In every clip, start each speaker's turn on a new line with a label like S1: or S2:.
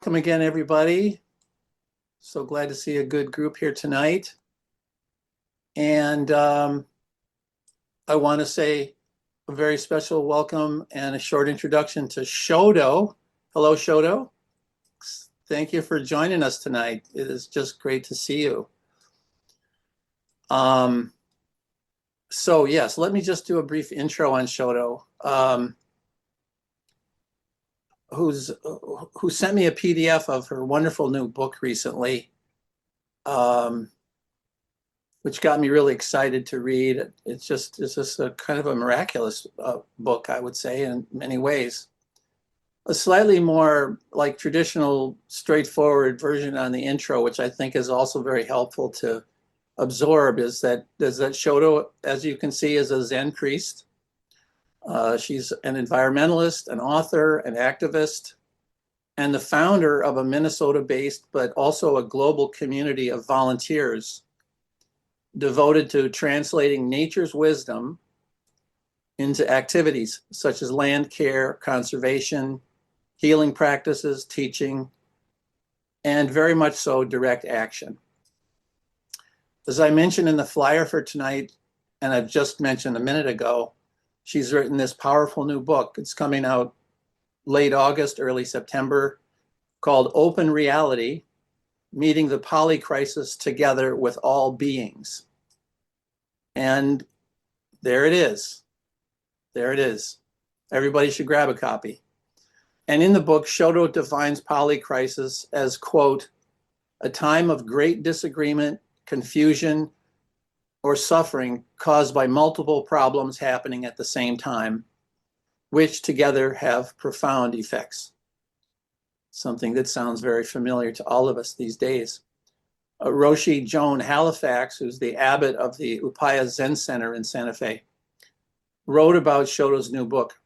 S1: Welcome again, everybody. So glad to see a good group here tonight. And I want to say a very special welcome and a short introduction to Shodo. Hello, Shodo. Thank you for joining us tonight. It is just great to see you. So yes, let me just do a brief intro on Shodo. Who sent me a PDF of her wonderful new book recently, which got me really excited to read. It's just a kind of a miraculous book, I would say, in many ways. A slightly more like traditional, straightforward version on the intro, which I think is also very helpful to absorb, is that Shodo, as you can see, is a Zen priest. She's an environmentalist, an author, an activist, and the founder of a Minnesota-based, but also a global community of volunteers devoted to translating nature's wisdom into activities such as land care, conservation, healing practices, teaching, and very much so direct action. As I mentioned in the flyer for tonight, and I've just mentioned a minute ago, she's written this powerful new book. It's coming out late August, early September, called Open Reality, Meeting the Poly Crisis Together with All Beings. And there it is. There it is. Everybody should grab a copy. And in the book, Shodo defines polycrisis as, quote, a time of great disagreement, confusion, or suffering caused by multiple problems happening at the same time, which together have profound effects. Something that sounds very familiar to all of us these days. Roshi Joan Halifax, who's the abbot of the Upaya Zen Center in Santa Fe, wrote about Shodo's new book.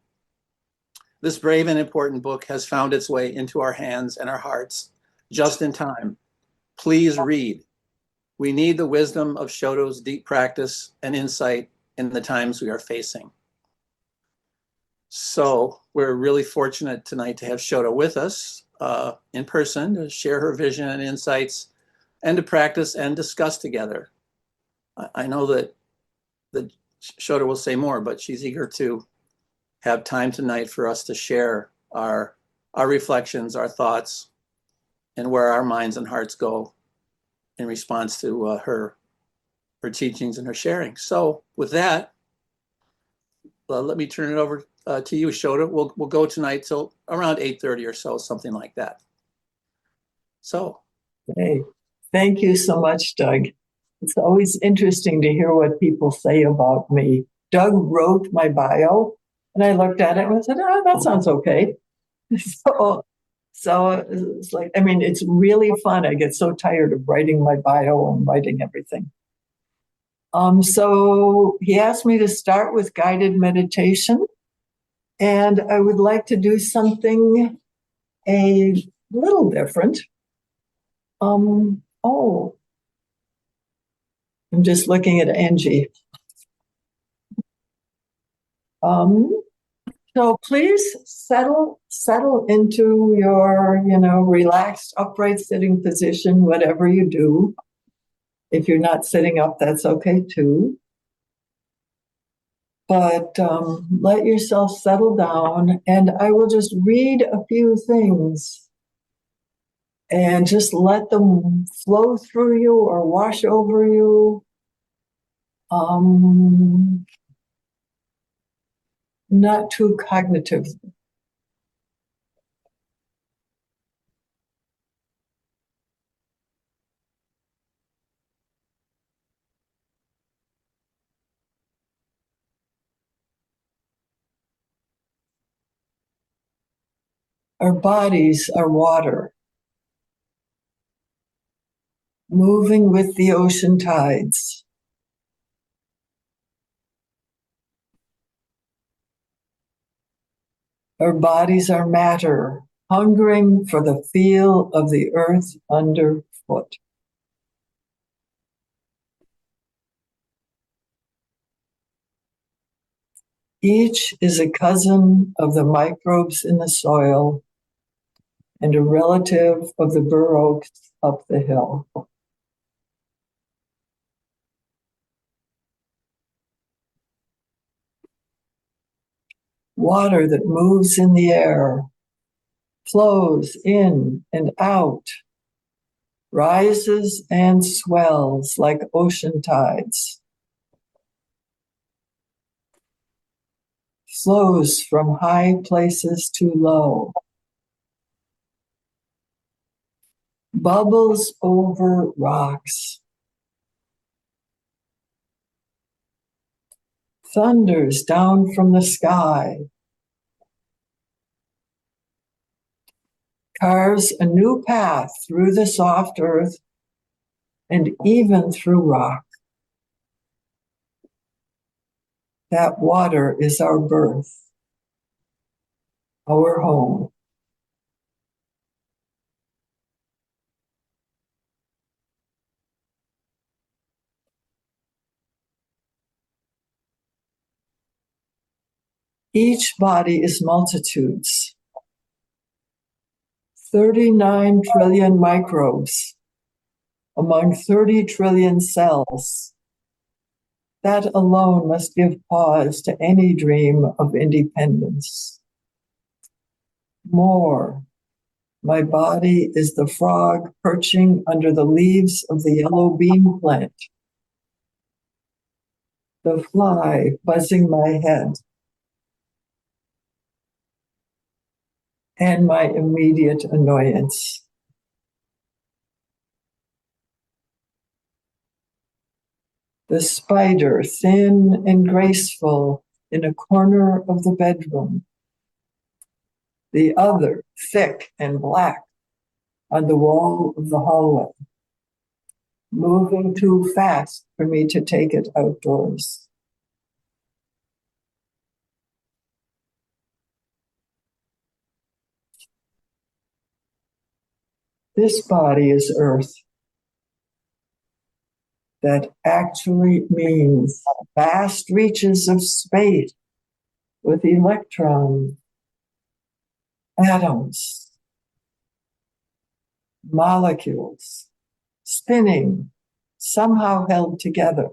S1: This brave and important book has found its way into our hands and our hearts just in time. Please read. We need the wisdom of Shodo's deep practice and insight in the times we are facing. So we're really fortunate tonight to have Shodo with us in person to share her vision and insights and to practice and discuss together. I know that Shodo will say more, but she's eager to have time tonight for us to share our reflections, our thoughts, and where our minds and hearts go in response to her teachings and her sharing. So with that, let me turn it over to you, Shodo. We'll go tonight till around 8:30 or so, something like that. So.
S2: Hey, thank you so much, Doug. It's always interesting to hear what people say about me. Doug wrote my bio, and I looked at it and I said, "Oh, that sounds okay." So it's like, I mean, it's really fun. I get so tired of writing my bio and writing everything. So he asked me to start with guided meditation, and I would like to do something a little different. Oh, I'm just looking at Angie. So please settle into your, relaxed, upright sitting position, whatever you do. If you're not sitting up, that's okay too. But let yourself settle down, and I will just read a few things and just let them flow through you or wash over you. Not too cognitive. Our bodies are water, moving with the ocean tides. Our bodies are matter, hungering for the feel of the earth underfoot. Each is a cousin of the microbes in the soil and a relative of the bur oaks up the hill. Water that moves in the air, flows in and out, rises and swells like ocean tides, flows from high places to low, bubbles over rocks, thunders down from the sky, carves a new path through the soft earth and even through rock. That water is our birth, our home. Each body is multitudes, 39 trillion microbes among 30 trillion cells. That alone must give pause to any dream of independence. More, my body is the frog perching under the leaves of the yellow bean plant, the fly buzzing my head, and my immediate annoyance. The spider, thin and graceful, in a corner of the bedroom. The other, thick and black, on the wall of the hallway, moving too fast for me to take it outdoors. This body is Earth. That actually means vast reaches of space with electrons, atoms, molecules, spinning, somehow held together.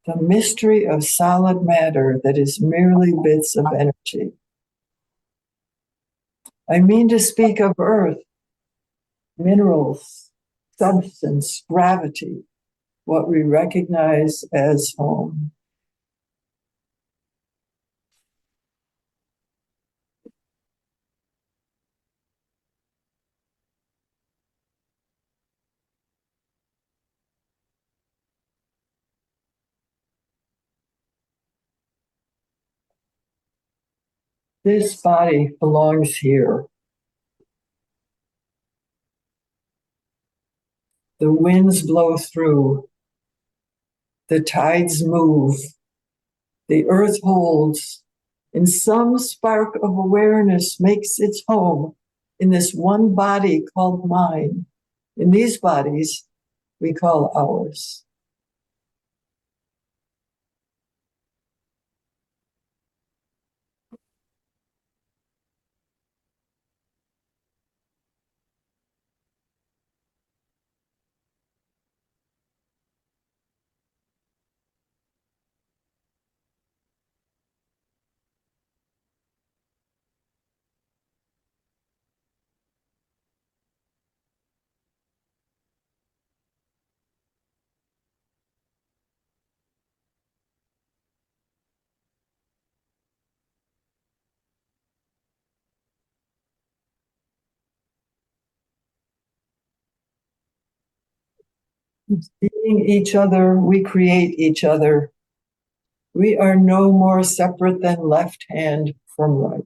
S2: The mystery of solid matter that is merely bits of energy. I mean to speak of Earth, minerals, substance, gravity, what we recognize as home. This body belongs here. The winds blow through, the tides move, the earth holds, and some spark of awareness makes its home in this one body called mine. In these bodies, we call ours. Being each other, we create each other. We are no more separate than left hand from right.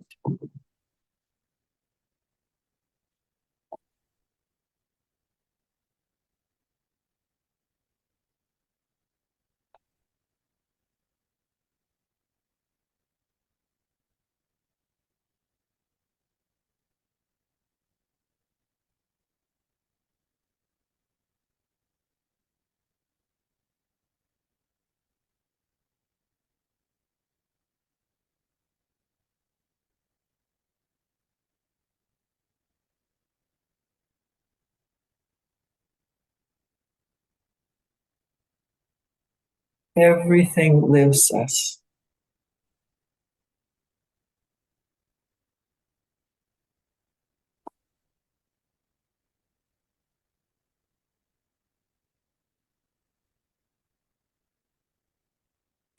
S2: Everything lives us.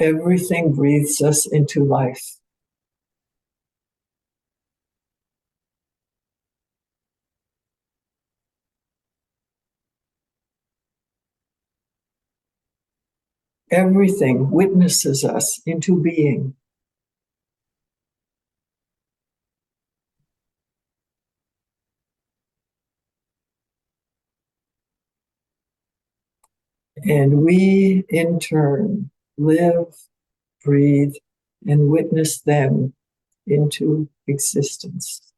S2: Everything breathes us into life. Everything witnesses us into being. And we, in turn, live, breathe, and witness them into existence.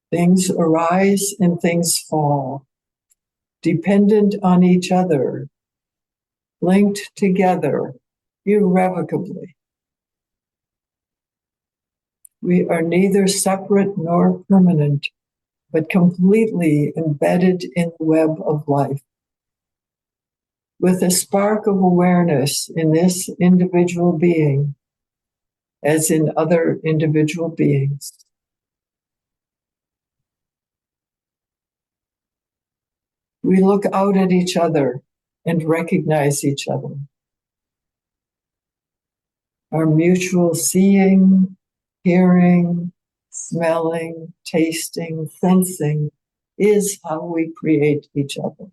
S2: Things arise and things fall, dependent on each other, linked together irrevocably. We are neither separate nor permanent, but completely embedded in the web of life. With a spark of awareness in this individual being, as in other individual beings. We look out at each other and recognize each other. Our mutual seeing, hearing, smelling, tasting, sensing is how we create each other.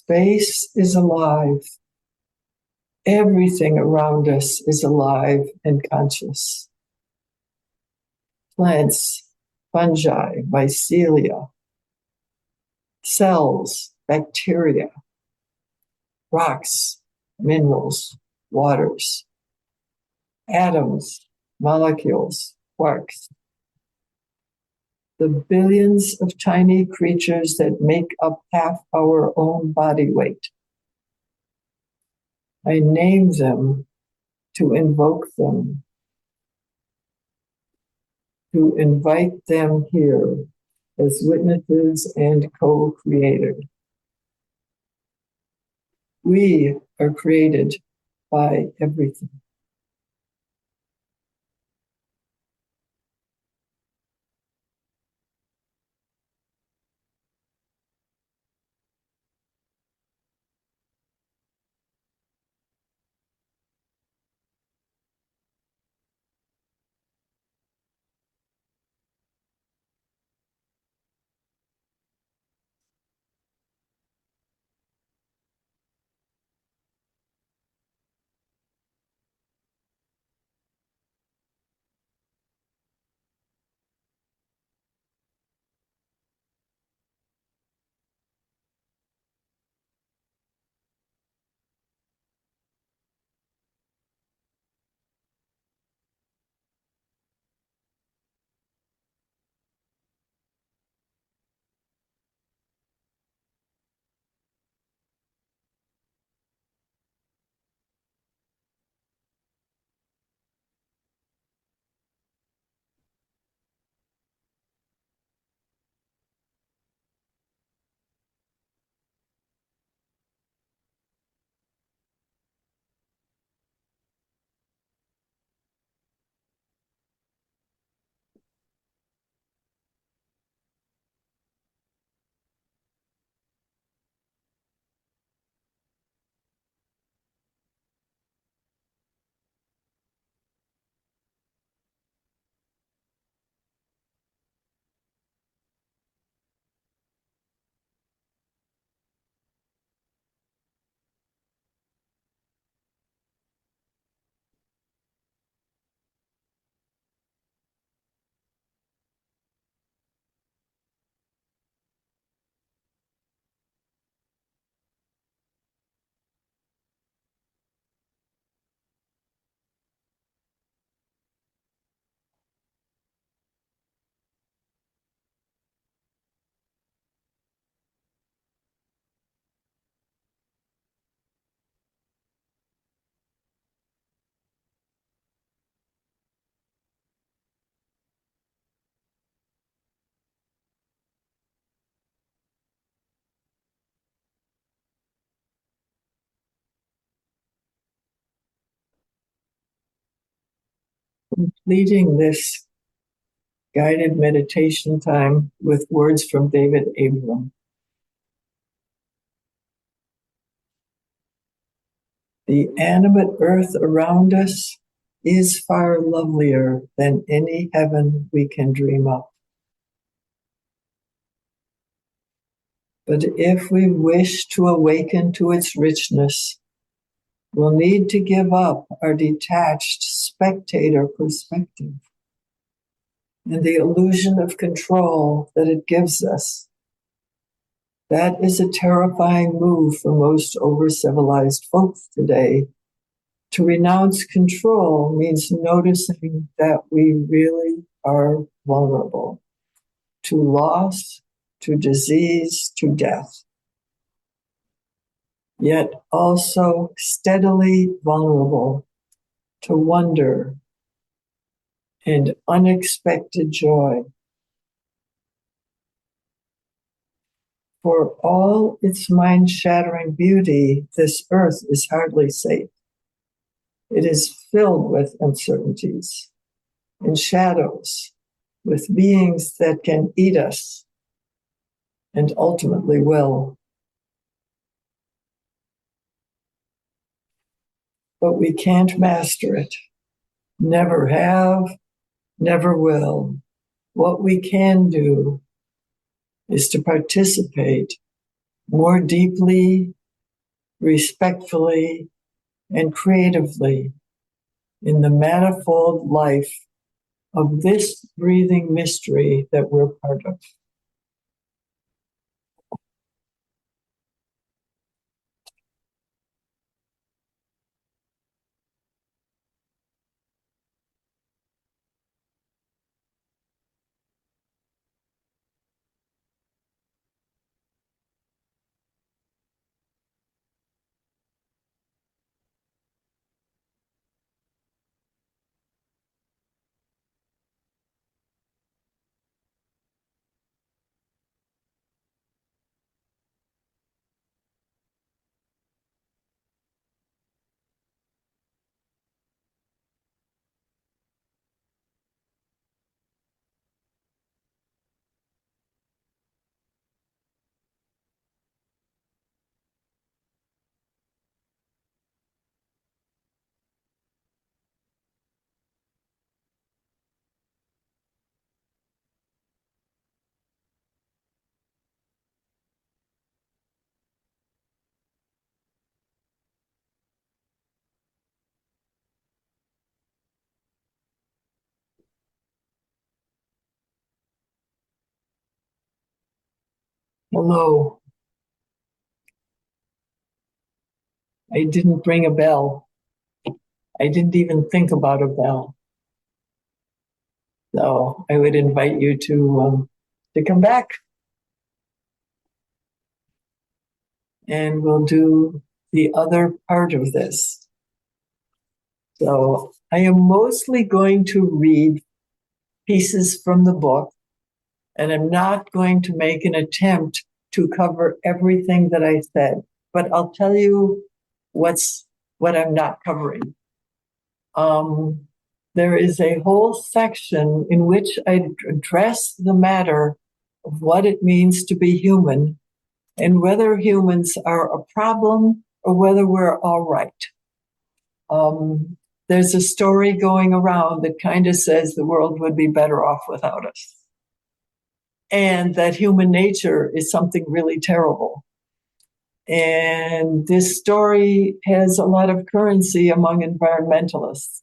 S2: Space is alive. Everything around us is alive and conscious. Plants, fungi, mycelia, cells, bacteria, rocks, minerals, waters, atoms, molecules, quarks. The billions of tiny creatures that make up half our own body weight. I name them to invoke them, to invite them here as witnesses and co-creators. We are created by everything. completing this guided meditation time with words from David Abram. The animate earth around us is far lovelier than any heaven we can dream up. But if we wish to awaken to its richness, we'll need to give up our detached spectator perspective and the illusion of control that it gives us. That is a terrifying move for most over-civilized folks today. To renounce control means noticing that we really are vulnerable to loss, to disease, to death, yet also steadily vulnerable to wonder and unexpected joy. For all its mind-shattering beauty, this earth is hardly safe. It is filled with uncertainties and shadows, with beings that can eat us and ultimately will. But we can't master it. Never have, never will. What we can do is to participate more deeply, respectfully, and creatively in the manifold life of this breathing mystery that we're part of. Hello. I didn't bring a bell. I didn't even think about a bell. So I would invite you to come back, and we'll do the other part of this. So I am mostly going to read pieces from the book, and I'm not going to make an attempt to cover everything that I said, but I'll tell you what I'm not covering. There is a whole section in which I address the matter of what it means to be human and whether humans are a problem or whether we're all right. There's a story going around that kind of says the world would be better off without us, and that human nature is something really terrible. And this story has a lot of currency among environmentalists.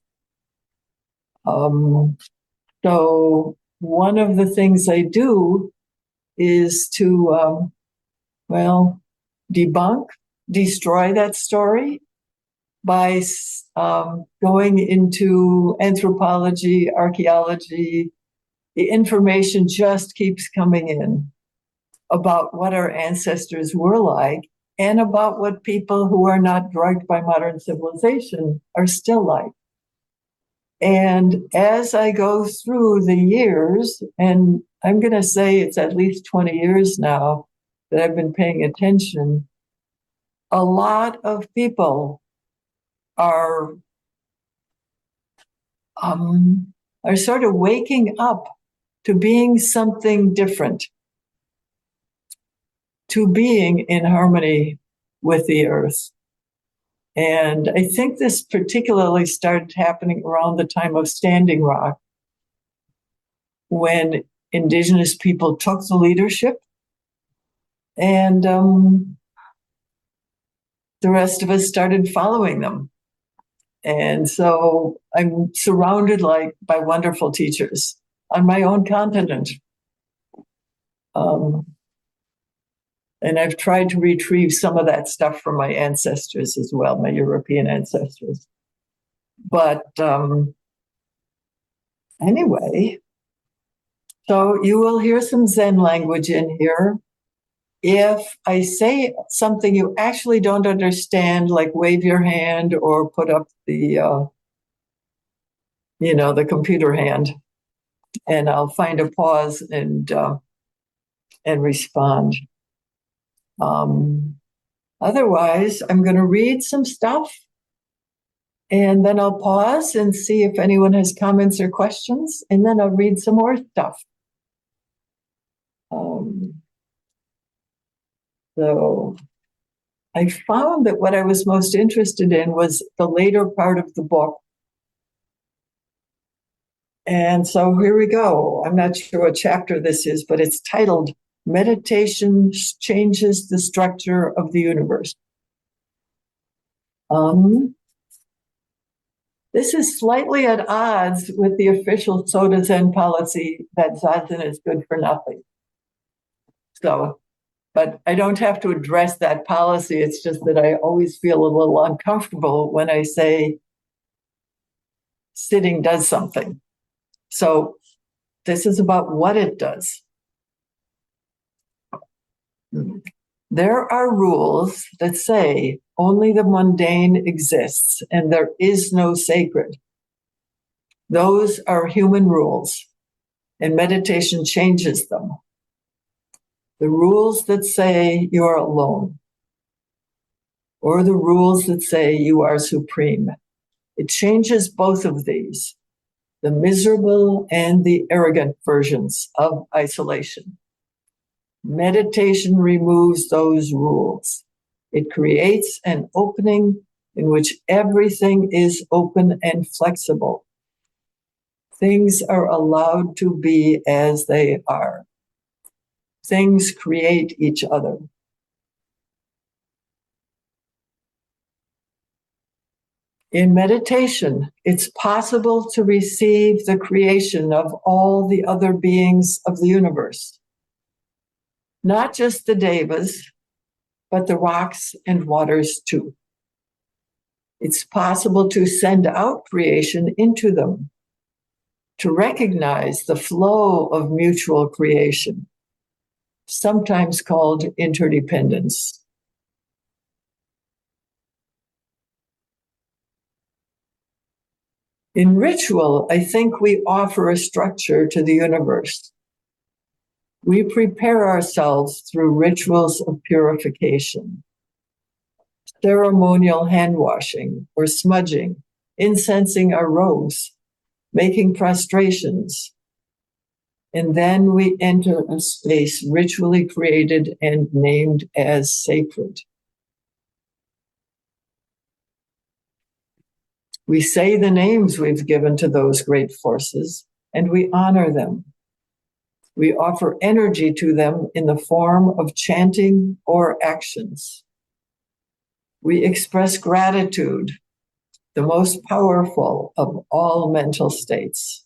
S2: So one of the things I do is to, debunk, destroy that story by going into anthropology, archaeology. The information just keeps coming in about what our ancestors were like and about what people who are not drugged by modern civilization are still like. And as I go through the years, and I'm going to say it's at least 20 years now that I've been paying attention, a lot of people are are sort of waking up to being something different, to being in harmony with the earth. And I think this particularly started happening around the time of Standing Rock, when Indigenous people took the leadership, and the rest of us started following them. And so I'm surrounded by wonderful teachers on my own continent. And I've tried to retrieve some of that stuff from my ancestors as well, my European ancestors. But anyway, so you will hear some Zen language in here. If I say something you actually don't understand, like wave your hand or put up the computer hand, and I'll find a pause and respond. Otherwise, I'm going to read some stuff, and then I'll pause and see if anyone has comments or questions, and then I'll read some more stuff. So I found that what I was most interested in was the later part of the book. And so here we go. I'm not sure what chapter this is, but it's titled Meditation Changes the Structure of the Universe. This is slightly at odds with the official Soda Zen policy that Zazen is good for nothing. So, but I don't have to address that policy. It's just that I always feel a little uncomfortable when I say sitting does something. So this is about what it does. There are rules that say only the mundane exists and there is no sacred. Those are human rules, and meditation changes them. The rules that say you are alone, or the rules that say you are supreme. It changes both of these, the miserable and the arrogant versions of isolation. Meditation removes those rules. It creates an opening in which everything is open and flexible. Things are allowed to be as they are. Things create each other. In meditation, it's possible to receive the creation of all the other beings of the universe. Not just the devas, but the rocks and waters too. It's possible to send out creation into them, to recognize the flow of mutual creation, sometimes called interdependence. In ritual, I think we offer a structure to the universe. We prepare ourselves through rituals of purification, ceremonial hand washing or smudging, incensing our robes, making prostrations. And then we enter a space ritually created and named as sacred. We say the names we've given to those great forces, and we honor them. We offer energy to them in the form of chanting or actions. We express gratitude, the most powerful of all mental states.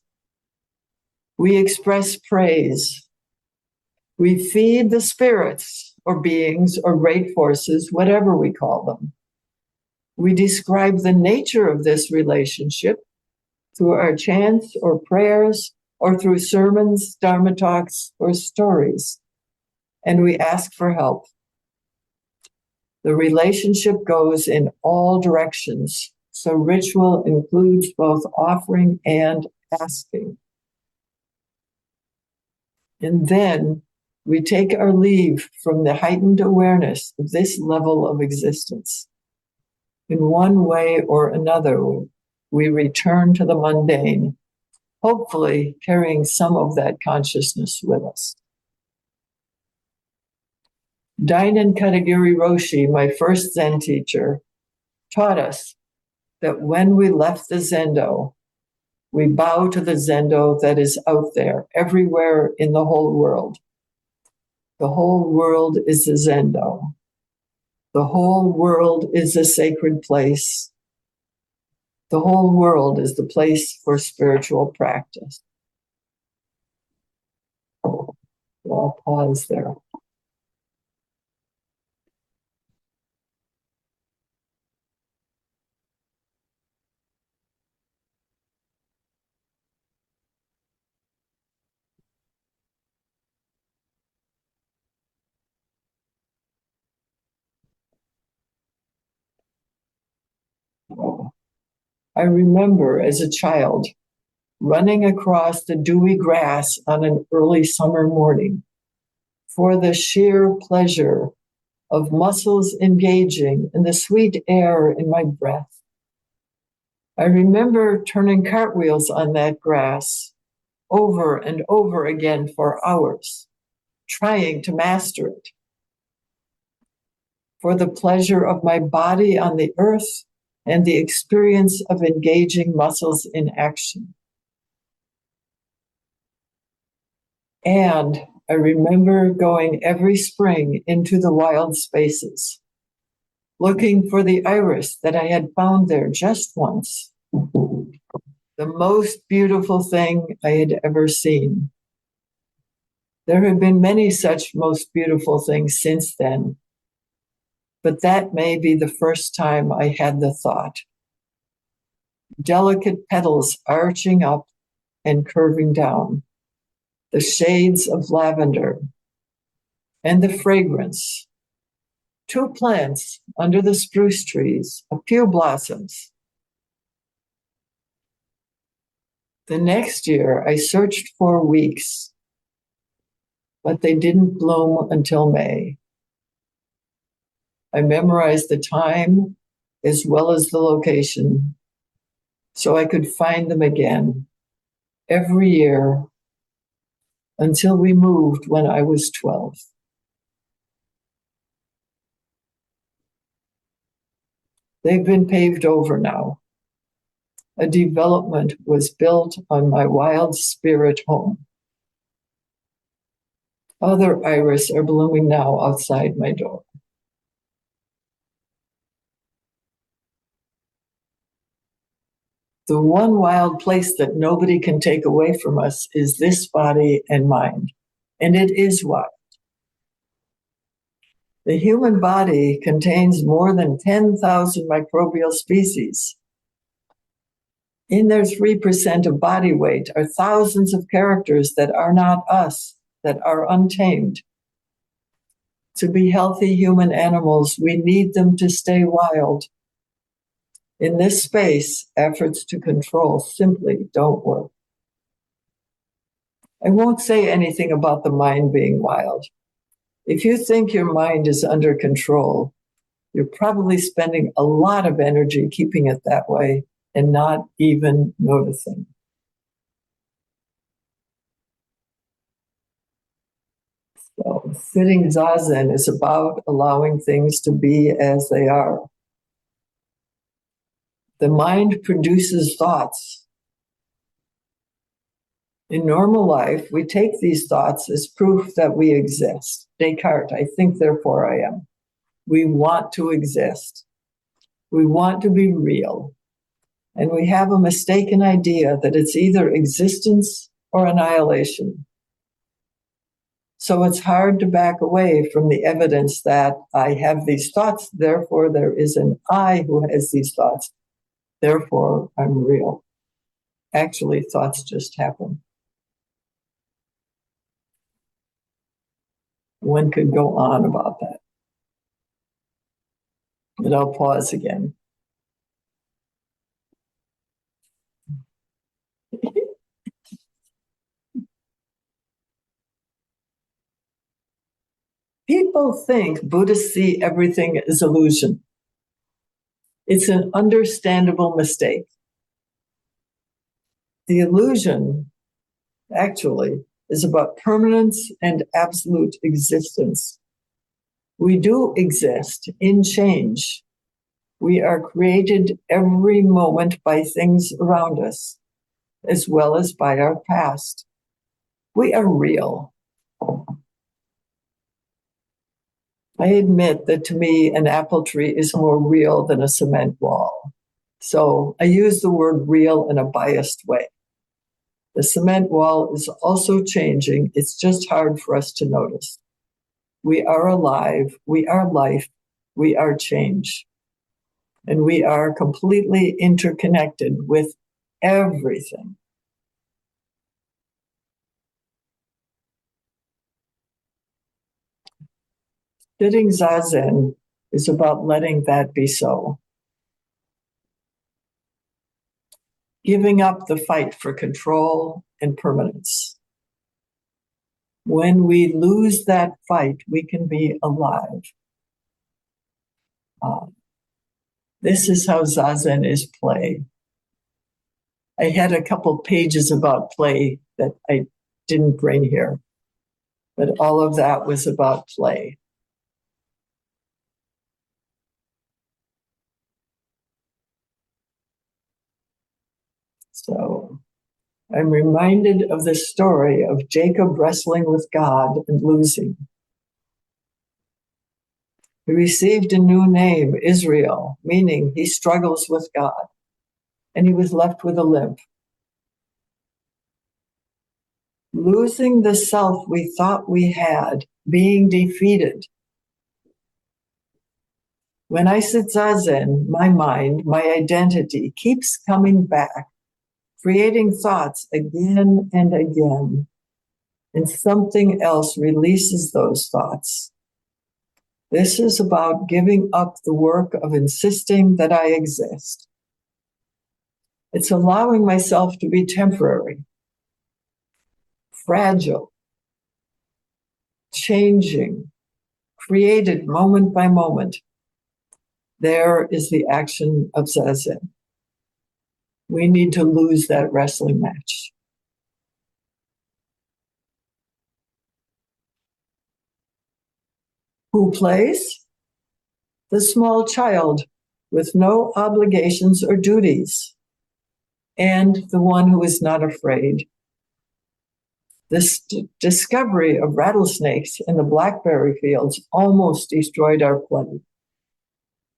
S2: We express praise. We feed the spirits or beings or great forces, whatever we call them. We describe the nature of this relationship through our chants or prayers, or through sermons, dharma talks, or stories. And we ask for help. The relationship goes in all directions, so ritual includes both offering and asking. And then we take our leave from the heightened awareness of this level of existence. In one way or another, we return to the mundane, hopefully carrying some of that consciousness with us. Dainen Katagiri Roshi, my first Zen teacher, taught us that when we left the Zendo, we bow to the Zendo that is out there, everywhere in the whole world. The whole world is a Zendo. The whole world is a sacred place. The whole world is the place for spiritual practice. I'll pause there. I remember as a child running across the dewy grass on an early summer morning for the sheer pleasure of muscles engaging in the sweet air in my breath. I remember turning cartwheels on that grass over and over again for hours, trying to master it. For the pleasure of my body on the earth and the experience of engaging muscles in action. And I remember going every spring into the wild spaces, looking for the iris that I had found there just once. The most beautiful thing I had ever seen. There have been many such most beautiful things since then, but that may be the first time I had the thought. Delicate petals arching up and curving down, the shades of lavender, and the fragrance. 2 plants under the spruce trees, a few blossoms. The next year, I searched for weeks, but they didn't bloom until May. I memorized the time as well as the location so I could find them again every year until we moved when I was 12. They've been paved over now. A development was built on my wild spirit home. Other iris are blooming now outside my door. The one wild place that nobody can take away from us is this body and mind, and it is wild. The human body contains more than 10,000 microbial species. In their 3% of body weight are thousands of characters that are not us, that are untamed. To be healthy human animals, we need them to stay wild. In this space, efforts to control simply don't work. I won't say anything about the mind being wild. If you think your mind is under control, you're probably spending a lot of energy keeping it that way and not even noticing. So, sitting zazen is about allowing things to be as they are. The mind produces thoughts. In normal life, we take these thoughts as proof that we exist. Descartes, I think, therefore I am. We want to exist. We want to be real. And we have a mistaken idea that it's either existence or annihilation. So it's hard to back away from the evidence that I have these thoughts, therefore there is an I who has these thoughts, therefore I'm real. Actually, thoughts just happen. One could go on about that. But I'll pause again. People think Buddhists see everything as illusion. It's an understandable mistake. The illusion, actually, is about permanence and absolute existence. We do exist in change. We are created every moment by things around us, as well as by our past. We are real. I admit that to me, an apple tree is more real than a cement wall. So I use the word real in a biased way. The cement wall is also changing. It's just hard for us to notice. We are alive. We are life. We are change. And we are completely interconnected with everything. Sitting Zazen is about letting that be so. Giving up the fight for control and permanence. When we lose that fight, we can be alive. This is how Zazen is play. I had a couple pages about play that I didn't bring here, but all of that was about play. So I'm reminded of the story of Jacob wrestling with God and losing. He received a new name, Israel, meaning he struggles with God, and he was left with a limp. Losing the self we thought we had, being defeated. When I sit Zazen, my mind, my identity keeps coming back, creating thoughts again and again, and something else releases those thoughts. This is about giving up the work of insisting that I exist. It's allowing myself to be temporary, fragile, changing, created moment by moment. There is the action of Zazen. We need to lose that wrestling match. Who plays? The small child with no obligations or duties, and the one who is not afraid. This discovery of rattlesnakes in the blackberry fields almost destroyed our play.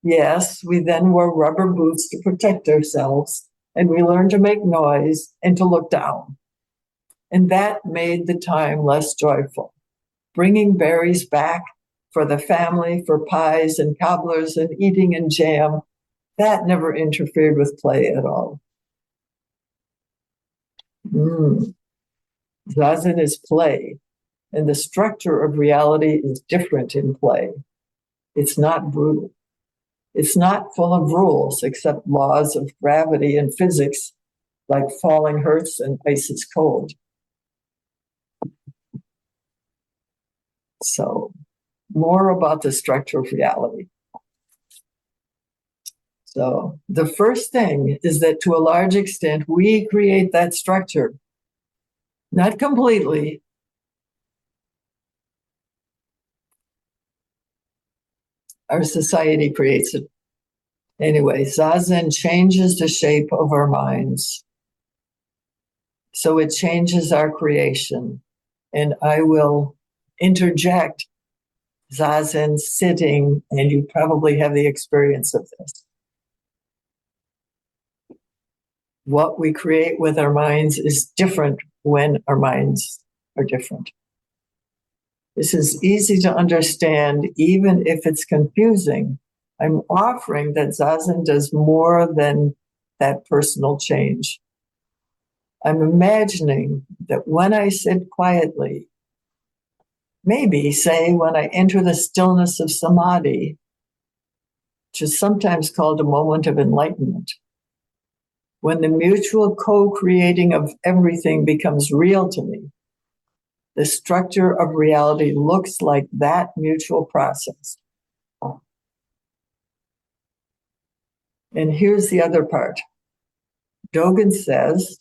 S2: Yes, we then wore rubber boots to protect ourselves, and we learned to make noise and to look down. And that made the time less joyful. Bringing berries back for the family, for pies and cobblers and eating and jam, that never interfered with play at all. Zazen is play, and the structure of reality is different in play. It's not brutal. It's not full of rules except laws of gravity and physics, like falling hurts and ice is cold. So, more about the structure of reality. So, the first thing is that to a large extent, we create that structure. Not completely. Our society creates it. Anyway, Zazen changes the shape of our minds. So it changes our creation. And I will interject Zazen sitting, and you probably have the experience of this. What we create with our minds is different when our minds are different. This is easy to understand, even if it's confusing. I'm offering that Zazen does more than that personal change. I'm imagining that when I sit quietly, maybe say when I enter the stillness of samadhi, which is sometimes called a moment of enlightenment, when the mutual co-creating of everything becomes real to me, the structure of reality looks like that mutual process. And here's the other part. Dogen says,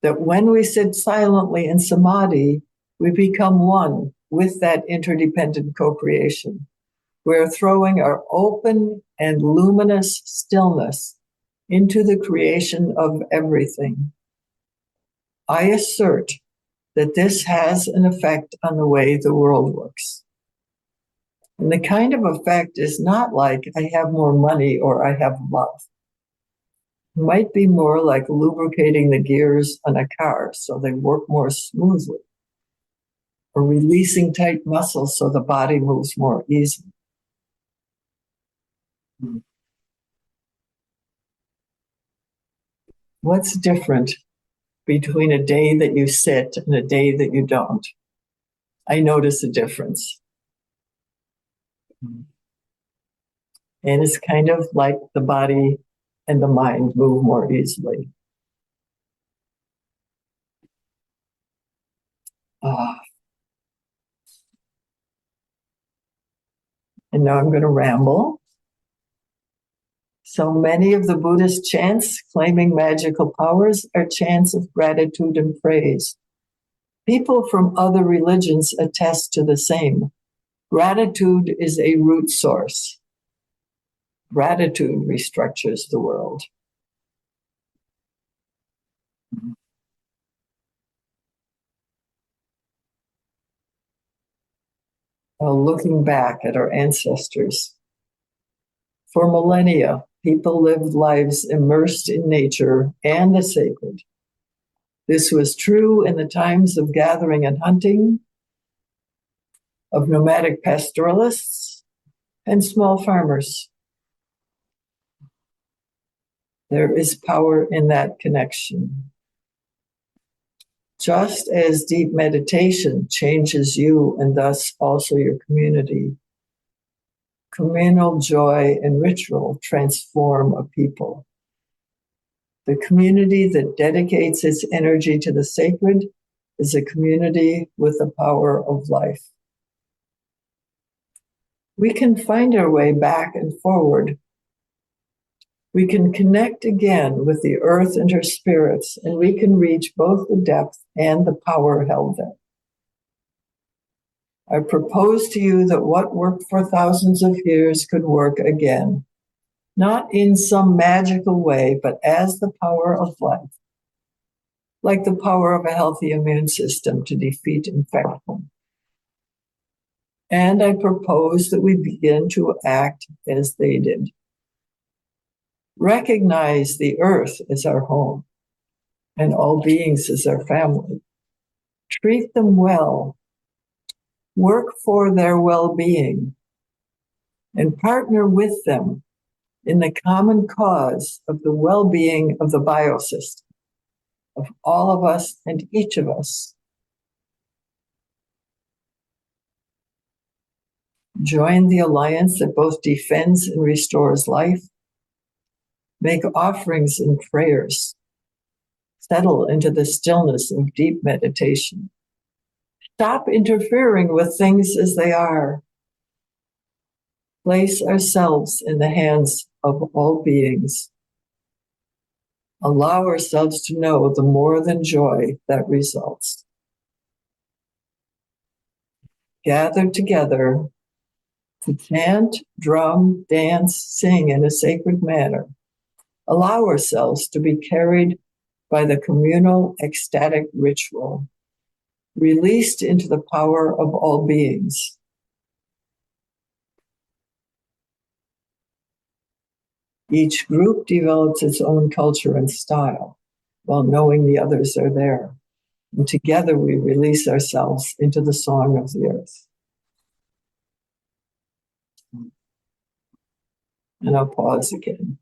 S2: that when we sit silently in samadhi, we become one with that interdependent co-creation. We're throwing our open and luminous stillness into the creation of everything. I assert that this has an effect on the way the world works. And the kind of effect is not like I have more money or I have love. It might be more like lubricating the gears on a car so they work more smoothly, or releasing tight muscles so the body moves more easily. What's different between a day that you sit and a day that you don't? I notice a difference. And it's kind of like the body and the mind move more easily. And now I'm going to ramble. So many of the Buddhist chants claiming magical powers are chants of gratitude and praise. People from other religions attest to the same. Gratitude is a root source. Gratitude restructures the world. Well, looking back at our ancestors, for millennia, people lived lives immersed in nature and the sacred. This was true in the times of gathering and hunting, of nomadic pastoralists, and small farmers. There is power in that connection. Just as deep meditation changes you and thus also your community, communal joy and ritual transform a people. The community that dedicates its energy to the sacred is a community with the power of life. We can find our way back and forward. We can connect again with the earth and her spirits, and we can reach both the depth and the power held there. I propose to you that what worked for thousands of years could work again, not in some magical way, but as the power of life, like the power of a healthy immune system to defeat infection. And I propose that we begin to act as they did. Recognize the earth as our home and all beings as our family. Treat them well. Work for their well-being and partner with them in the common cause of the well-being of the biosystem, of all of us and each of us. Join the alliance that both defends and restores life. Make offerings and prayers. Settle into the stillness of deep meditation. Stop interfering with things as they are. Place ourselves in the hands of all beings. Allow ourselves to know the more than joy that results. Gather together to chant, drum, dance, sing in a sacred manner. Allow ourselves to be carried by the communal ecstatic ritual, released into the power of all beings. Each group develops its own culture and style, while knowing the others are there. And together we release ourselves into the song of the earth. And I'll pause again.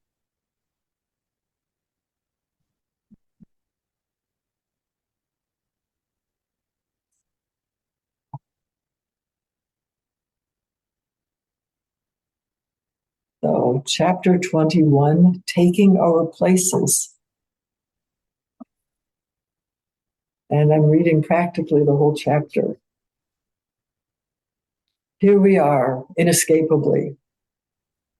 S2: So, chapter 21, taking our places. And I'm reading practically the whole chapter. Here we are, inescapably.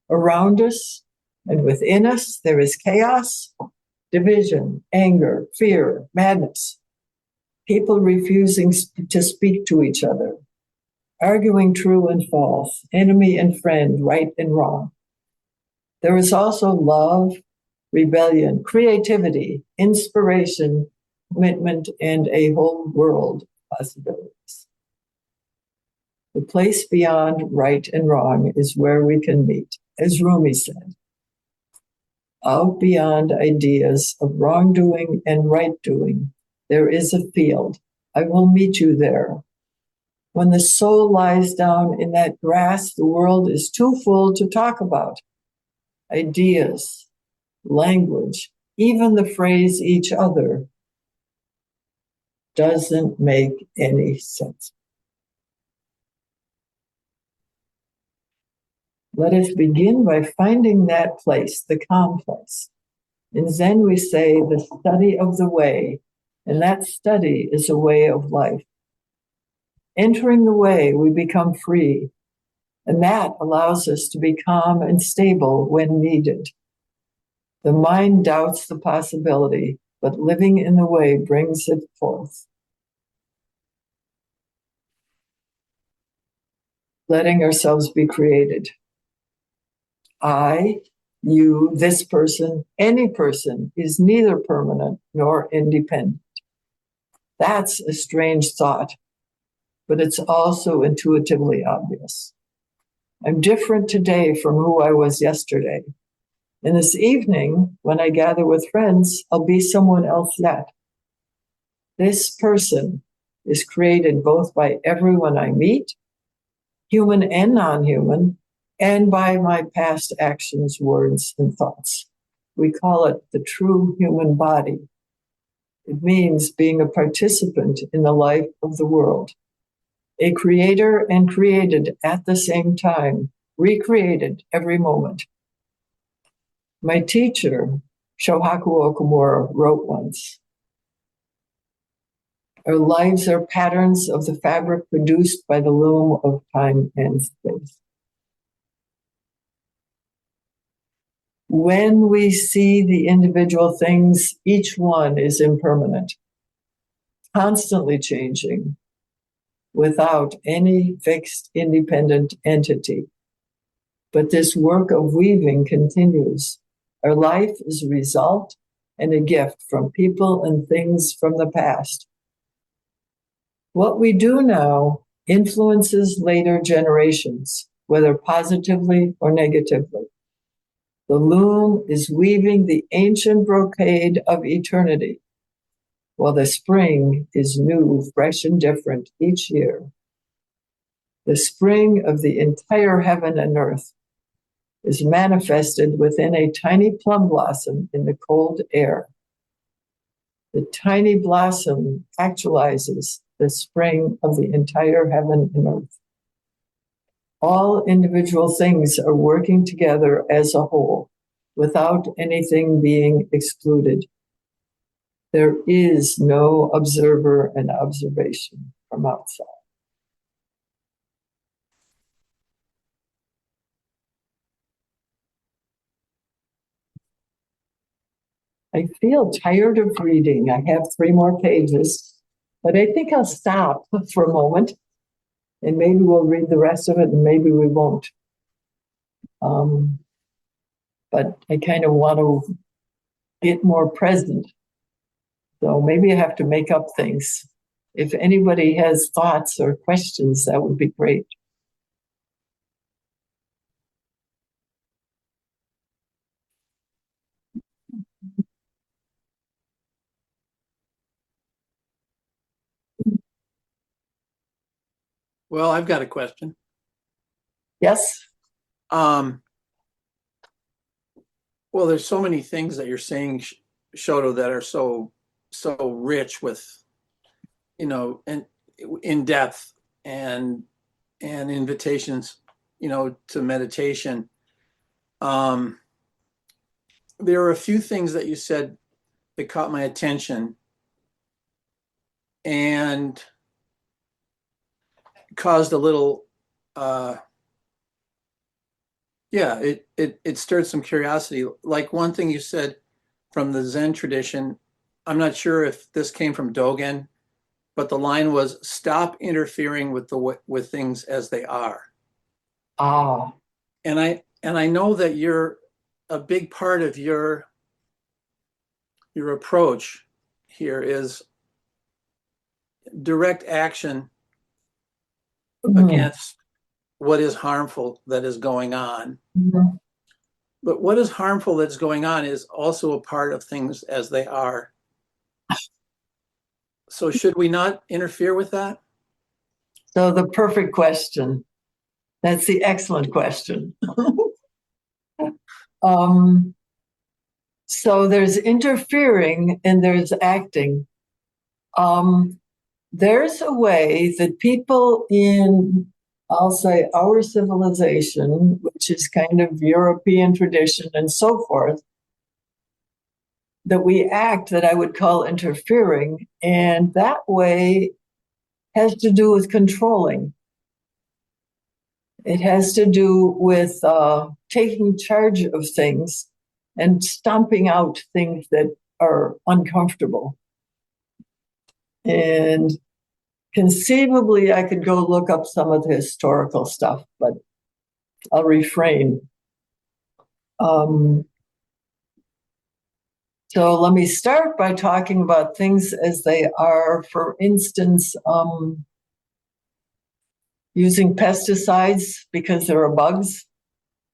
S2: Around us and within us, there is chaos, division, anger, fear, madness, people refusing to speak to each other, arguing true and false, enemy and friend, right and wrong. There is also love, rebellion, creativity, inspiration, commitment, and a whole world of possibilities. The place beyond right and wrong is where we can meet, as Rumi said. Out beyond ideas of wrongdoing and right doing, there is a field. I will meet you there. When the soul lies down in that grass, the world is too full to talk about. Ideas, language, even the phrase each other doesn't make any sense. Let us begin by finding that place, the calm place. In Zen, we say the study of the way, and that study is a way of life. Entering the way, we become free, and that allows us to be calm and stable when needed. The mind doubts the possibility, but living in the way brings it forth. Letting ourselves be created. I, you, this person, any person is neither permanent nor independent. That's a strange thought, but it's also intuitively obvious. I'm different today from who I was yesterday. And this evening, when I gather with friends, I'll be someone else yet. This person is created both by everyone I meet, human and non-human, and by my past actions, words, and thoughts. We call it the true human body. It means being a participant in the life of the world, a creator and created at the same time, recreated every moment. My teacher, Shohaku Okumura, wrote once, our lives are patterns of the fabric produced by the loom of time and space. When we see the individual things, each one is impermanent, constantly changing, without any fixed independent entity. But this work of weaving continues. Our life is a result and a gift from people and things from the past. What we do now influences later generations, whether positively or negatively. The loom is weaving the ancient brocade of eternity, while the spring is new, fresh, and different each year. The spring of the entire heaven and earth is manifested within a tiny plum blossom in the cold air. The tiny blossom actualizes the spring of the entire heaven and earth. All individual things are working together as a whole, without anything being excluded. There is no observer and observation from outside. I feel tired of reading. I have 3 more pages, but I think I'll stop for a moment and maybe we'll read the rest of it and maybe we won't. But I kind of want to get more present. So maybe I have to make up things. If anybody has thoughts or questions, that would be great.
S1: Well, I've got a question.
S2: Yes?
S1: Well, there's so many things that you're saying, Shoto, that are so rich with, and in depth and invitations, to meditation. There are a few things that you said that caught my attention and caused a little, it stirred some curiosity. Like one thing you said from the Zen tradition. I'm not sure if this came from Dogen, but the line was, "Stop interfering with things as they are."
S2: Ah,
S1: And I know that a big part of your approach here is direct action
S2: mm,
S1: against what is harmful that is going on.
S2: mm.
S1: But what is harmful that's going on is also a part of things as they are. So should we not interfere with that?
S2: So the perfect question. That's the excellent question. Um, so there's interfering and there's acting. Um, there's a way that people in, I'll say, our civilization, which is kind of European tradition and so forth, that we act that I would call interfering. And that way has to do with controlling. It has to do with taking charge of things and stomping out things that are uncomfortable. And conceivably, I could go look up some of the historical stuff, but I'll refrain. Um, so let me start by talking about things as they are. For instance, using pesticides because there are bugs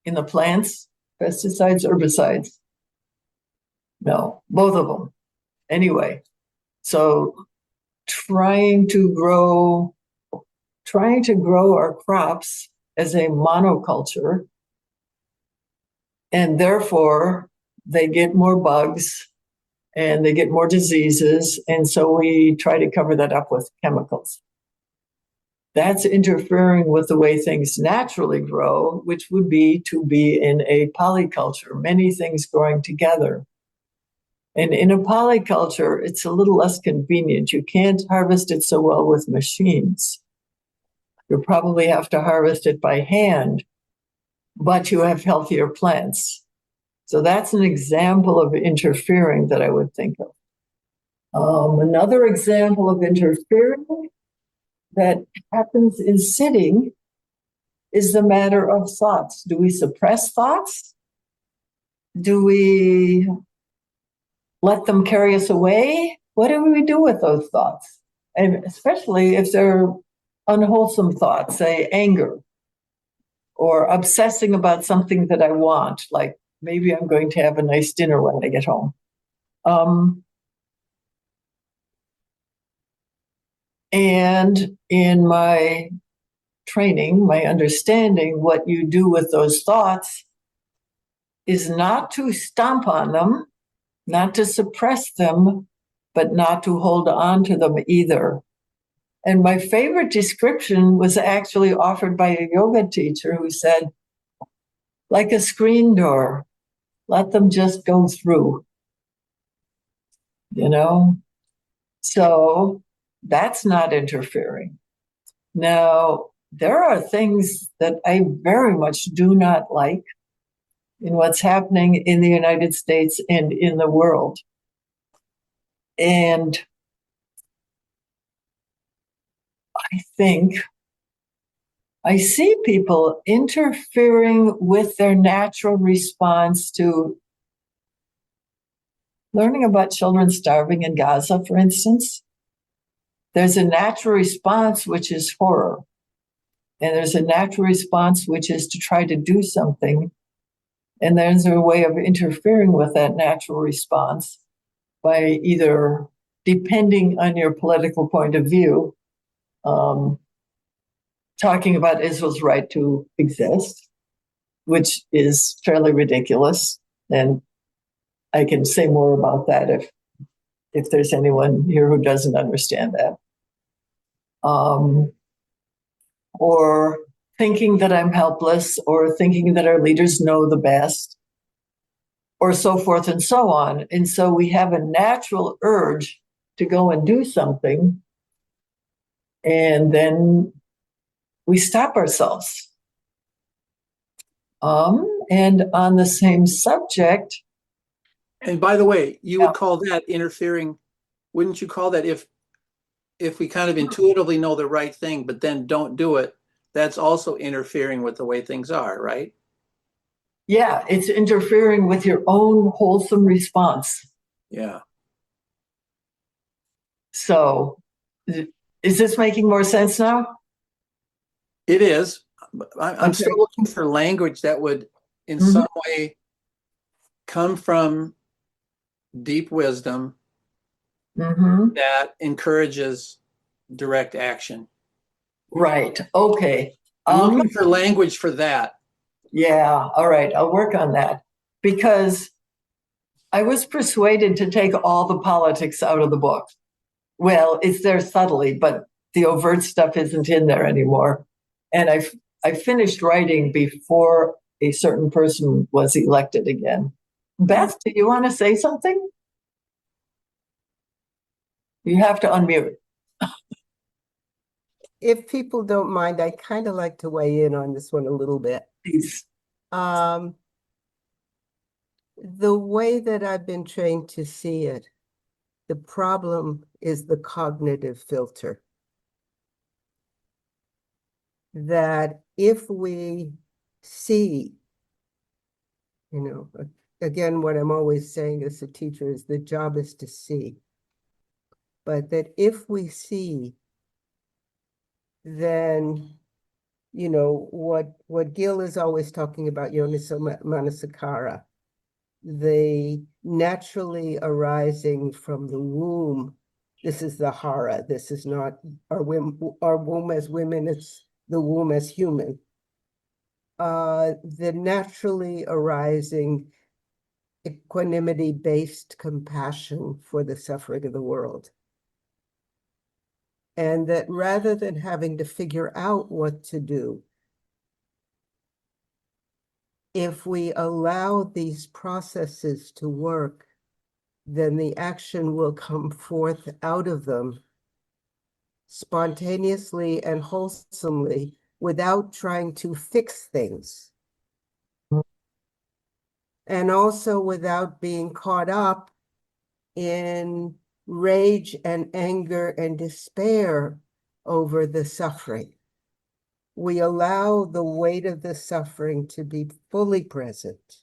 S2: in the plants. Pesticides, herbicides. No, both of them. Anyway, so trying to grow our crops as a monoculture, and therefore they get more bugs and they get more diseases, and so we try to cover that up with chemicals. That's interfering with the way things naturally grow, which would be to be in a polyculture, many things growing together. And in a polyculture, it's a little less convenient. You can't harvest it so well with machines. You probably have to harvest it by hand, but you have healthier plants. So that's an example of interfering that I would think of. Another example of interfering that happens in sitting is the matter of thoughts. Do we suppress thoughts? Do we let them carry us away? What do we do with those thoughts? And especially if they're unwholesome thoughts, say anger or obsessing about something that I want, like maybe I'm going to have a nice dinner when I get home. And in my training, my understanding, what you do with those thoughts is not to stomp on them, not to suppress them, but not to hold on to them either. And my favorite description was actually offered by a yoga teacher who said, like a screen door, let them just go through, you know? So that's not interfering. Now, there are things that I very much do not like in what's happening in the United States and in the world. And I think I see people interfering with their natural response to learning about children starving in Gaza, for instance. There's a natural response, which is horror. And there's a natural response, which is to try to do something. And there's a way of interfering with that natural response by either, depending on your political point of view, talking about Israel's right to exist, which is fairly ridiculous. And I can say more about that if there's anyone here who doesn't understand that. Or thinking that I'm helpless, or thinking that our leaders know the best, or so forth and so on. And so we have a natural urge to go and do something, and then we stop ourselves. And on the same subject,
S1: And by the way, you
S2: Yeah.
S1: would call that interfering, wouldn't you call that if we kind of intuitively know the right thing, but then don't do it, that's also interfering with the way things are, right?
S2: Yeah, it's interfering with your own wholesome response.
S1: Yeah.
S2: So, is this making more sense now?
S1: It is. I'm
S2: Okay.
S1: still looking for language that would, in
S2: Mhm.
S1: some way, come from deep wisdom
S2: Mhm.
S1: that encourages direct action.
S2: Right. Okay.
S1: I'm
S2: Um,
S1: looking for language for that.
S2: yeah, all right. I'll work on that because I was persuaded to take all the politics out of the book. Well, it's there subtly, but the overt stuff isn't in there anymore. And I finished writing before a certain person was elected again. Beth, do you want to say something? You have to unmute,
S3: If people don't mind, I kind of like to weigh in on this one a little bit.
S2: please.
S3: Um, the way that I've been trained to see it, the problem is the cognitive filter. That if we see, again, what I'm always saying as a teacher is the job is to see. But that if we see, then what Gil is always talking about, Yoniso Manasakara, the naturally arising from the womb. This is the hara. This is not our womb as women, it's the womb as human. The naturally arising equanimity-based compassion for the suffering of the world. And that rather than having to figure out what to do, if we allow these processes to work, then the action will come forth out of them spontaneously and wholesomely without trying to fix things. And also without being caught up in rage and anger and despair over the suffering. We allow the weight of the suffering to be fully present.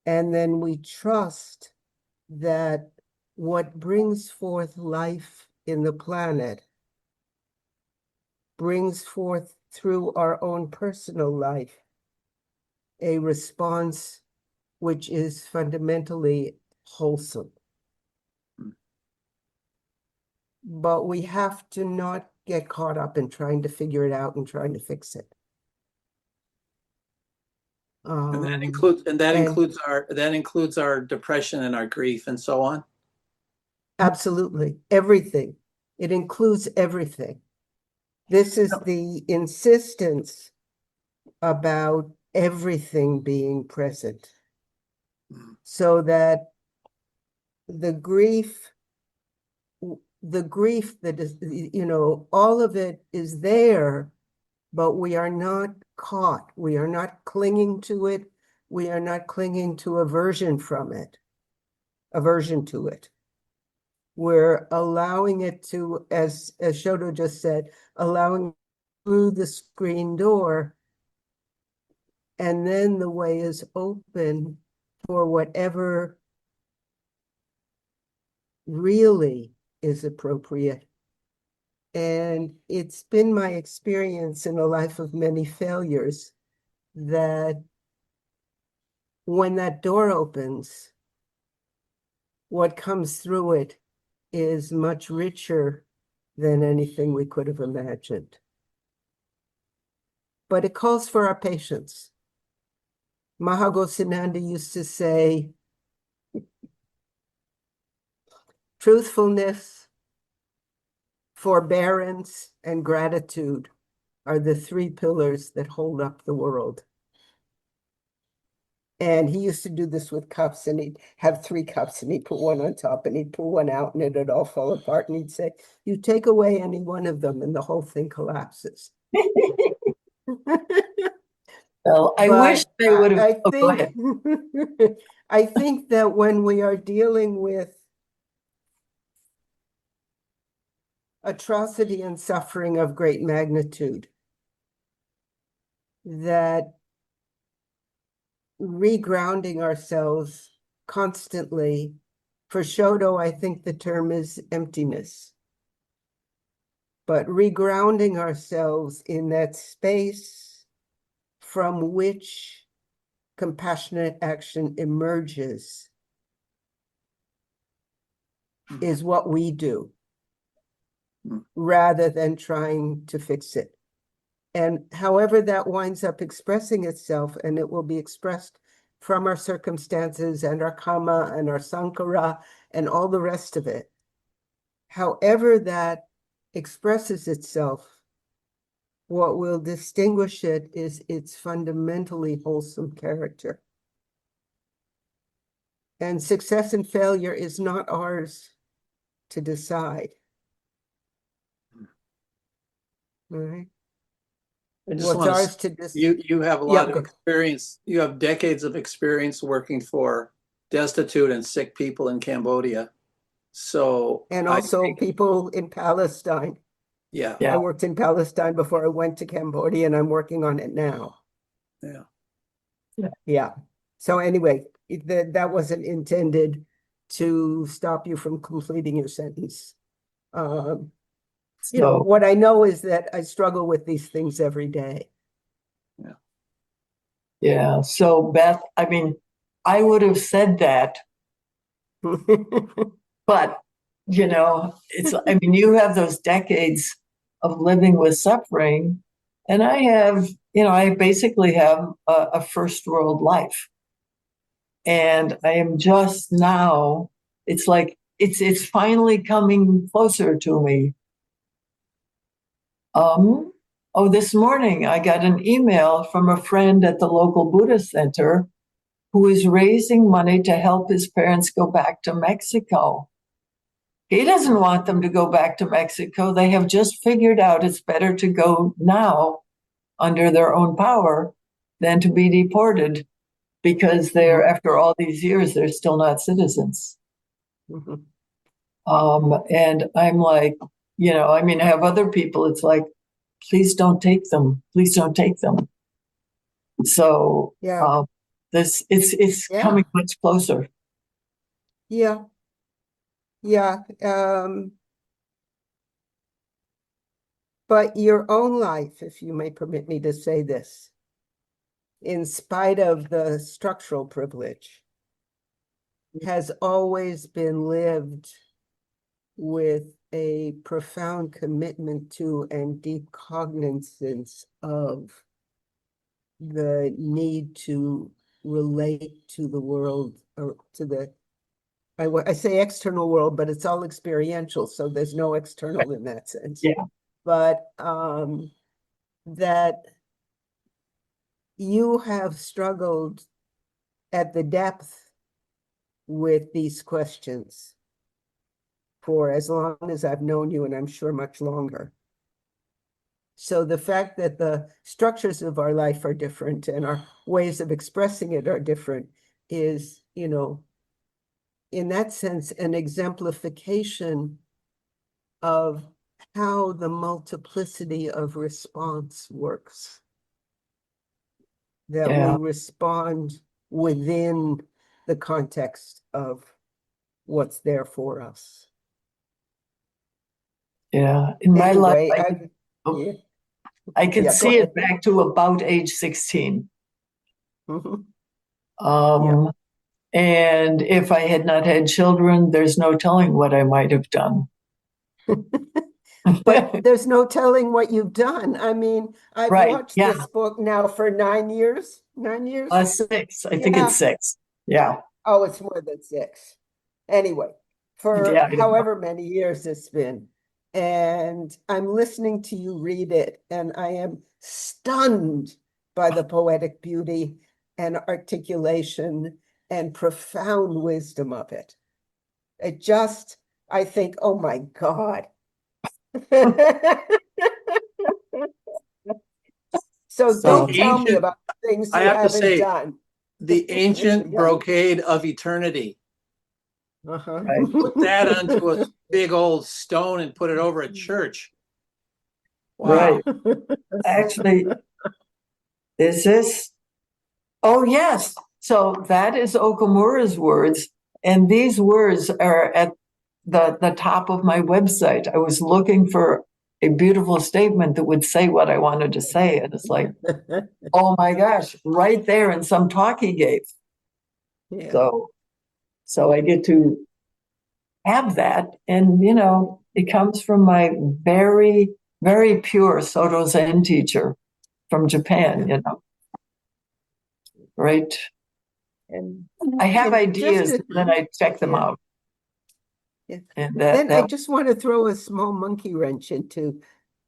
S3: And then we trust that what brings forth life in the planet brings forth through our own personal life a response which is fundamentally wholesome. But we have to not get caught up in trying to figure it out and trying to fix it.
S1: And that
S3: Um,
S1: includes and that
S3: and
S1: includes our depression and our grief and so on.
S3: absolutely everything. It includes everything. This is the insistence about everything being present, so that the grief that is, all of it is there, but we are not caught. We are not clinging to it. We are not clinging to aversion to it. We're allowing it to, as Shoto just said, allowing through the screen door, and then the way is open for whatever really is appropriate. And it's been my experience in a life of many failures that when that door opens, what comes through it is much richer than anything we could have imagined. But it calls for our patience. Mahagosananda used to say, truthfulness, forbearance, and gratitude are the three pillars that hold up the world. And he used to do this with cups, and he'd have three cups, and he'd put one on top, and he'd pull one out, and it'd all fall apart. And he'd say, you take away any one of them, and the whole thing collapses.
S2: Well, I wish
S3: But
S2: they would have,
S3: I
S2: oh, go
S3: think,
S2: ahead.
S3: I think that when we are dealing with atrocity and suffering of great magnitude, that regrounding ourselves constantly, for Shodo, I think the term is emptiness. But regrounding ourselves in that space from which compassionate action emerges is what we do, rather than trying to fix it. And however that winds up expressing itself, and it will be expressed from our circumstances and our karma and our sankara and all the rest of it, however that expresses itself, what will distinguish it is its fundamentally wholesome character. And success and failure is not ours to decide. All right.
S1: I just
S3: What's
S1: want
S3: ours
S1: to,
S3: to
S1: you have a
S3: Yeah,
S1: lot of experience. You have decades of experience working for destitute and sick people in Cambodia. So
S3: and
S1: I
S3: also
S1: think,
S3: people in Palestine.
S1: yeah,
S2: Yeah.
S3: I worked in Palestine before I went to Cambodia, and I'm working on it now.
S1: yeah.
S3: Yeah. So anyway, that wasn't intended to stop you from completing your sentence. You know,
S2: So,
S3: what I know is that I struggle with these things every day.
S2: yeah. So, Beth, I mean, I would have said that, but, I mean, you have those decades of living with suffering, and I have, I basically have a first world life. And I am just now, it's like, it's finally coming closer to me. This morning I got an email from a friend at the local Buddhist center who is raising money to help his parents go back to Mexico. He doesn't want them to go back to Mexico. They have just figured out it's better to go now under their own power than to be deported because they're, after all these years, they're still not citizens.
S3: Mhm.
S2: And I'm like, I mean, I have other people, it's like, please don't take them. Please don't take them. So
S3: Yeah,
S2: it's
S3: yeah,
S2: coming much closer.
S3: yeah, yeah. But your own life, if you may permit me to say this, in spite of the structural privilege, has always been lived with a profound commitment to and deep cognizance of the need to relate to the world, or to the, I say external world, but it's all experiential, so there's no external in that sense.
S2: Yeah.
S3: But that you have struggled at the depth with these questions for as long as I've known you, and I'm sure much longer. So the fact that the structures of our life are different and our ways of expressing it are different is, in that sense, an exemplification of how the multiplicity of response works. That we
S2: Yeah.
S3: respond within the context of what's there for us.
S2: Yeah. In my life,
S3: Anyway, yeah,
S2: I could
S3: yeah, go
S2: see it
S3: ahead.
S2: back to about age 16.
S3: Mhm.
S2: Um, And if I had not had children, there's no telling what I might have done.
S3: But there's no telling what you've done. I mean, I've
S2: Right.
S3: watched
S2: Yeah.
S3: this book now for 9 years. 9 years?
S2: 6. I think
S3: Yeah.
S2: it's 6. Yeah.
S3: Oh, it's more than 6. Anyway, for
S2: Yeah.
S3: however many years it's been. And I'm listening to you read it, and I am stunned by the poetic beauty and articulation and profound wisdom of it. I think, oh my God. So
S2: So
S3: don't tell me about things
S1: I
S3: you
S1: have to
S3: haven't
S1: say,
S3: done.
S1: the ancient
S3: Yeah.
S1: brocade of eternity.
S3: Uh-huh.
S2: Right.
S1: Put that onto a big old stone and put it over a church. Wow.
S2: Right. Actually, is this? Oh, yes. So that is Okamura's words. And these words are at the top of my website. I was looking for a beautiful statement that would say what I wanted to say. And it's like, oh my gosh, right there in some talk he gave.
S3: Yeah.
S2: So I get to have that. And, you know, it comes from my very, very pure Soto Zen teacher from Japan, you know, right? And I have
S3: And just
S2: ideas,
S3: to,
S2: then I check them
S3: yeah,
S2: out.
S3: yeah.
S2: And
S3: Then I
S2: that,
S3: just want to throw a small monkey wrench into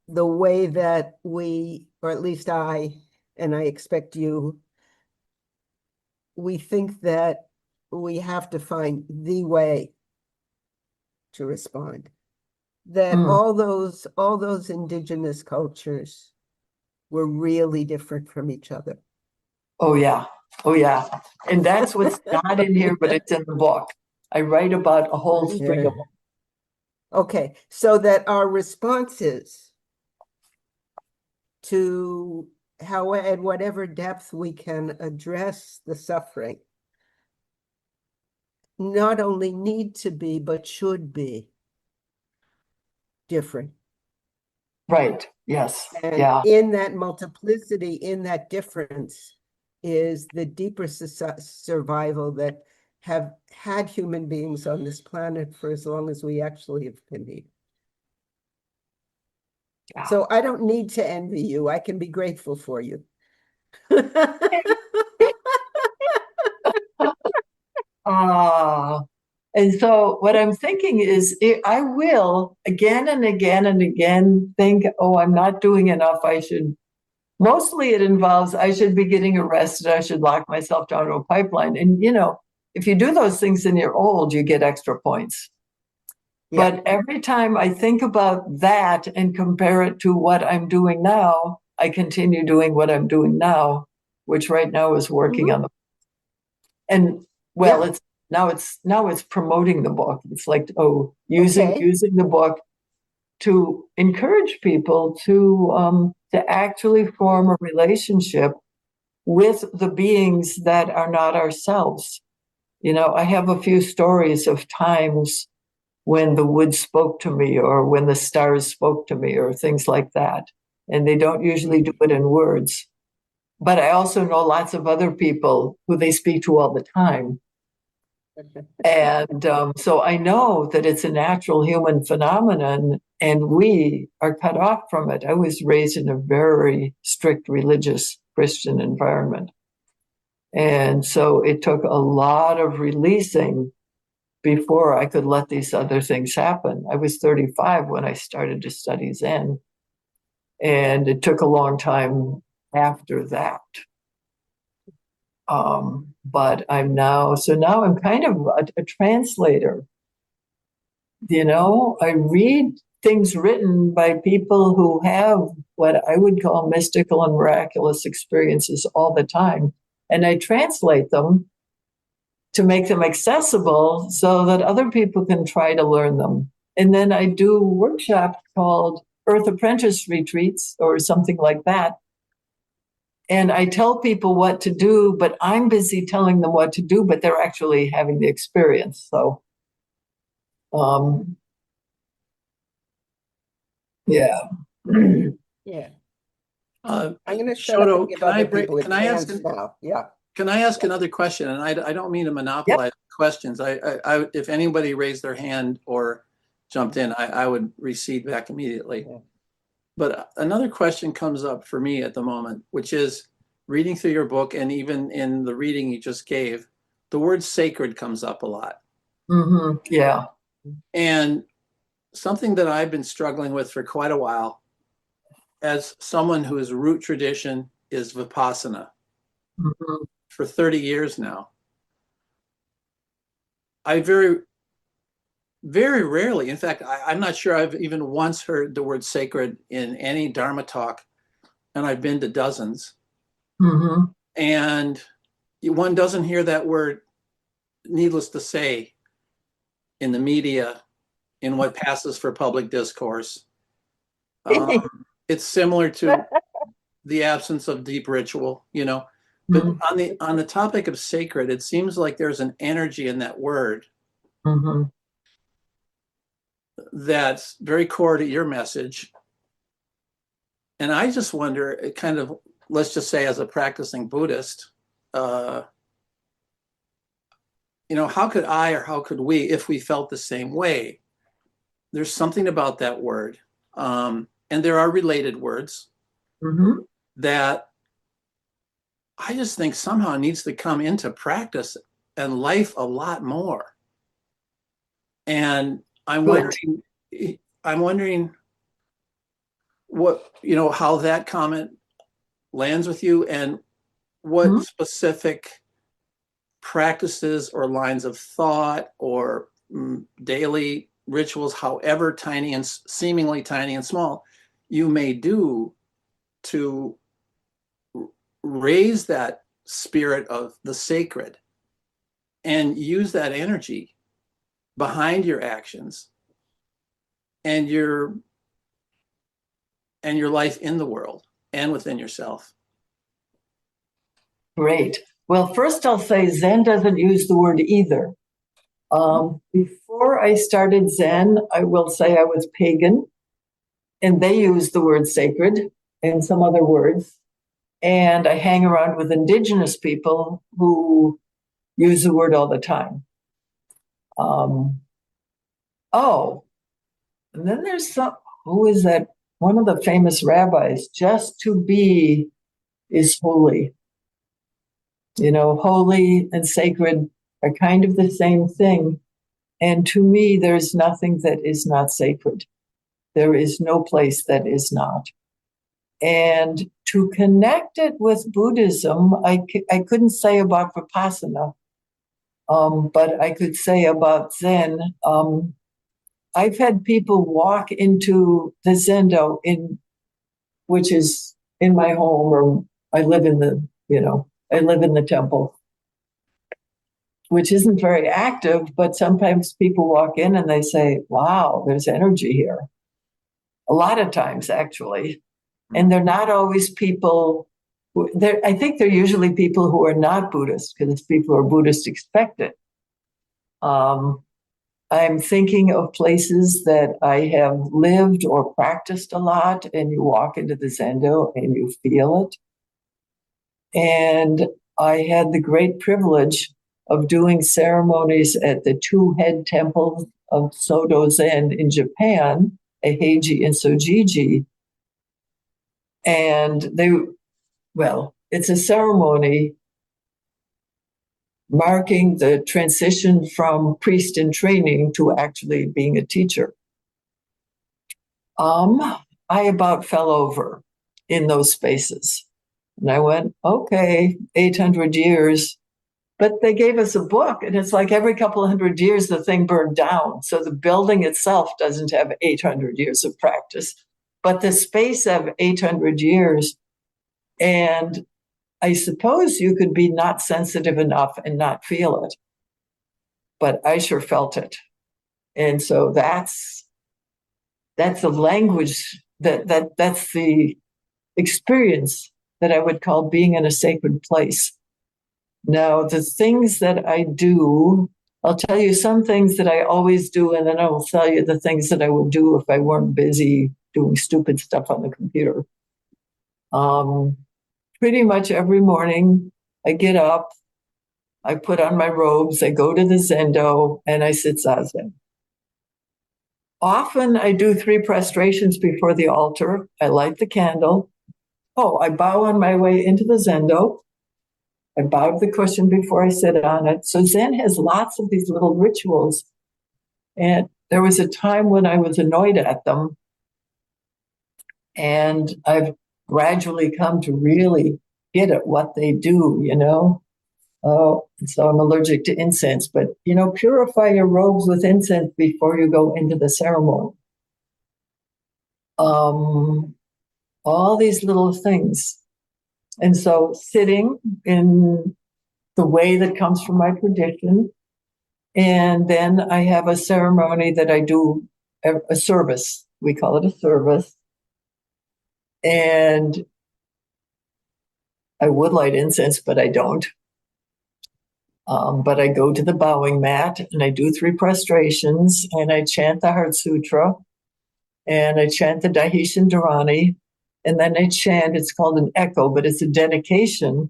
S3: the way that we, or at least I, and I expect you, we think that we have to find the way to respond. That
S2: mm,
S3: all those indigenous cultures were really different from each other.
S2: oh yeah, oh yeah. And that's what's not in here, but it's in the book. I write about a whole string of
S3: Yeah. Okay, so that our responses to how at whatever depth we can address the suffering not only need to be, but should be different.
S2: right. Yes.
S3: And
S2: Yeah.
S3: in that multiplicity, in that difference, is the deeper survival that have had human beings on this planet for as long as we actually have been here.
S2: Yeah.
S3: So I don't need to envy you. I can be grateful for you.
S2: Ah, and so what I'm thinking is I will again and again and again think, oh, I'm not doing enough. I should, mostly it involves, I should be getting arrested. I should lock myself down to a pipeline. And, you know, if you do those things and you're old, you get extra points.
S3: Yeah.
S2: But every time I think about that and compare it to what I'm doing now, I continue doing what I'm doing now, which right now is working
S3: Mhm.
S2: on the, and well,
S3: Yeah.
S2: it's promoting the book. It's like, oh, using
S3: Okay.
S2: the book to encourage people to actually form a relationship with the beings that are not ourselves. You know, I have a few stories of times when the woods spoke to me or when the stars spoke to me or things like that. And they don't usually do it in words. But I also know lots of other people who they speak to all the time. And so I know that it's a natural human phenomenon and we are cut off from it. I was raised in a very strict religious Christian environment. And so it took a lot of releasing before I could let these other things happen. I was 35 when I started to study Zen. And it took a long time after that. But now I'm kind of a translator. You know, I read things written by people who have what I would call mystical and miraculous experiences all the time. And I translate them to make them accessible so that other people can try to learn them. And then I do workshops called Earth Apprentice Retreats or something like that. And I tell people what to do, but I'm busy telling them what to do, but they're actually having the experience. So, um, yeah.
S3: Yeah.
S1: Uh,
S3: I'm going to shut up
S1: Shoto,
S3: and give other people a chance now. Yeah.
S1: can I ask another question? And I don't mean to
S2: Yep.
S1: monopolize questions. If anybody raised their hand or jumped in, I would recede back immediately.
S3: Yeah.
S1: But another question comes up for me at the moment, which is reading through your book and even in the reading you just gave, the word sacred comes up a lot.
S2: Mm-hmm. Yeah.
S1: And something that I've been struggling with for quite a while, as someone whose root tradition is Vipassana
S2: Mm-hmm.
S1: for 30 years now, I very rarely, in fact, I'm not sure I've even once heard the word sacred in any Dharma talk, and I've been to dozens.
S2: Mm-hmm.
S1: And one doesn't hear that word, needless to say, in the media, in what passes for public discourse. It's similar to the absence of deep ritual, you know. But on the topic of sacred, it seems like there's an energy in that word
S2: Mm-hmm.
S1: that's very core to your message. And I just wonder, it kind of, let's just say, as a practicing Buddhist, you know, how could I or how could we, if we felt the same way? There's something about that word. And there are related words
S2: Mm-hmm.
S1: that I just think somehow needs to come into practice and life a lot more. And
S2: Good.
S1: I'm wondering what, you know, how that comment lands with you and what
S2: Mhm.
S1: specific practices or lines of thought or daily rituals, however tiny and seemingly tiny and small, you may do to raise that spirit of the sacred and use that energy behind your actions and your life in the world and within yourself.
S2: Great. Well, first I'll say Zen doesn't use the word either. Before I started Zen, I will say I was pagan, and they use the word sacred and some other words. And I hang around with indigenous people who use the word all the time. Oh, and then there's who is that? One of the famous rabbis, just to be is holy. You know, holy and sacred are kind of the same thing. And to me, there's nothing that is not sacred. There is no place that is not. And to connect it with Buddhism, I couldn't say about Vipassana, but I could say about Zen. I've had people walk into the Zendo, which is in my home, or I live in I live in the temple, which isn't very active, but sometimes people walk in and they say, wow, there's energy here. A lot of times, actually. And they're not always people I think they're usually people who are not Buddhist, because people who are Buddhist expect it. I'm thinking of places that I have lived or practiced a lot, and you walk into the Zendo and you feel it. And I had the great privilege of doing ceremonies at the two head temples of Soto Zen in Japan, Eiheiji and Sojiji. And it's a ceremony marking the transition from priest in training to actually being a teacher. I about fell over in those spaces. And I went, okay, 800 years. But they gave us a book, and it's like every couple of hundred years, the thing burned down. So the building itself doesn't have 800 years of practice, but the space of 800 years. And I suppose you could be not sensitive enough and not feel it, but I sure felt it. And so that's the language that's the experience that I would call being in a sacred place. Now, the things that I do, I'll tell you some things that I always do, and then I will tell you the things that I would do if I weren't busy doing stupid stuff on the computer. Pretty much every morning, I get up, I put on my robes, I go to the Zendo, and I sit zazen. Often I do 3 prostrations before the altar. I light the candle. Oh, I bow on my way into the Zendo. I bow to the cushion before I sit on it. So Zen has lots of these little rituals. And there was a time when I was annoyed at them. And I've gradually come to really get at what they do, you know. Oh, so I'm allergic to incense, but, you know, purify your robes with incense before you go into the ceremony. All these little things. And so sitting in the way that comes from my tradition. And then I have a ceremony that I do, a service. We call it a service. And I would light incense, but I don't. But I go to the bowing mat and I do 3 prostrations and I chant the Heart Sutra and I chant the Dahishan Dharani. And then I chant, it's called an echo, but it's a dedication.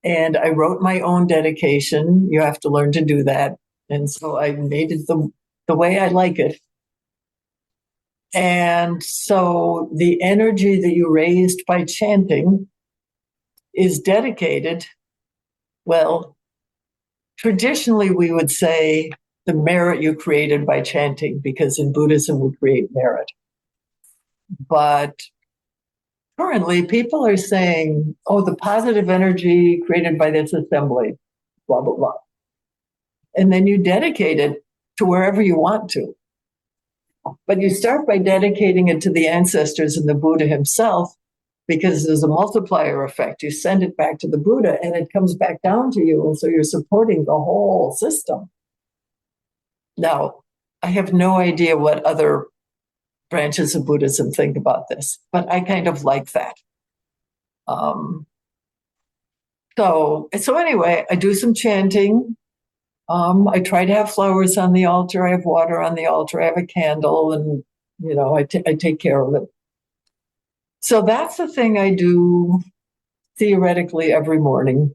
S2: And I wrote my own dedication. You have to learn to do that. And so I made it the way I like it. And so the energy that you raised by chanting is dedicated. Well, traditionally, we would say the merit you created by chanting, because in Buddhism, we create merit. But currently, people are saying, oh, the positive energy created by this assembly, blah, blah, blah. And then you dedicate it to wherever you want to. But you start by dedicating it to the ancestors and the Buddha himself, because there's a multiplier effect. You send it back to the Buddha and it comes back down to you. And so you're supporting the whole system. Now, I have no idea what other branches of Buddhism think about this, but I kind of like that. So anyway, I do some chanting. I try to have flowers on the altar. I have water on the altar. I have a candle, and I take care of it. So that's the thing I do theoretically every morning.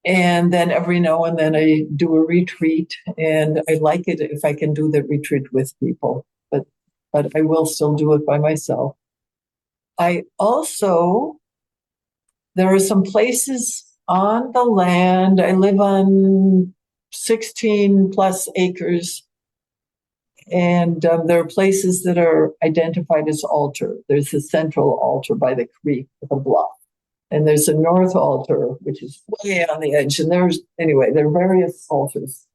S2: And then every now and then I do a retreat, and I like it if I can do the retreat with people, but I will still do it by myself. I also, there are some places on the land. I live on 16 plus acres. And there are places that are identified as altar. There's the central altar by the creek with a bluff. And there's a north altar, which is way on the edge. And there are various altars.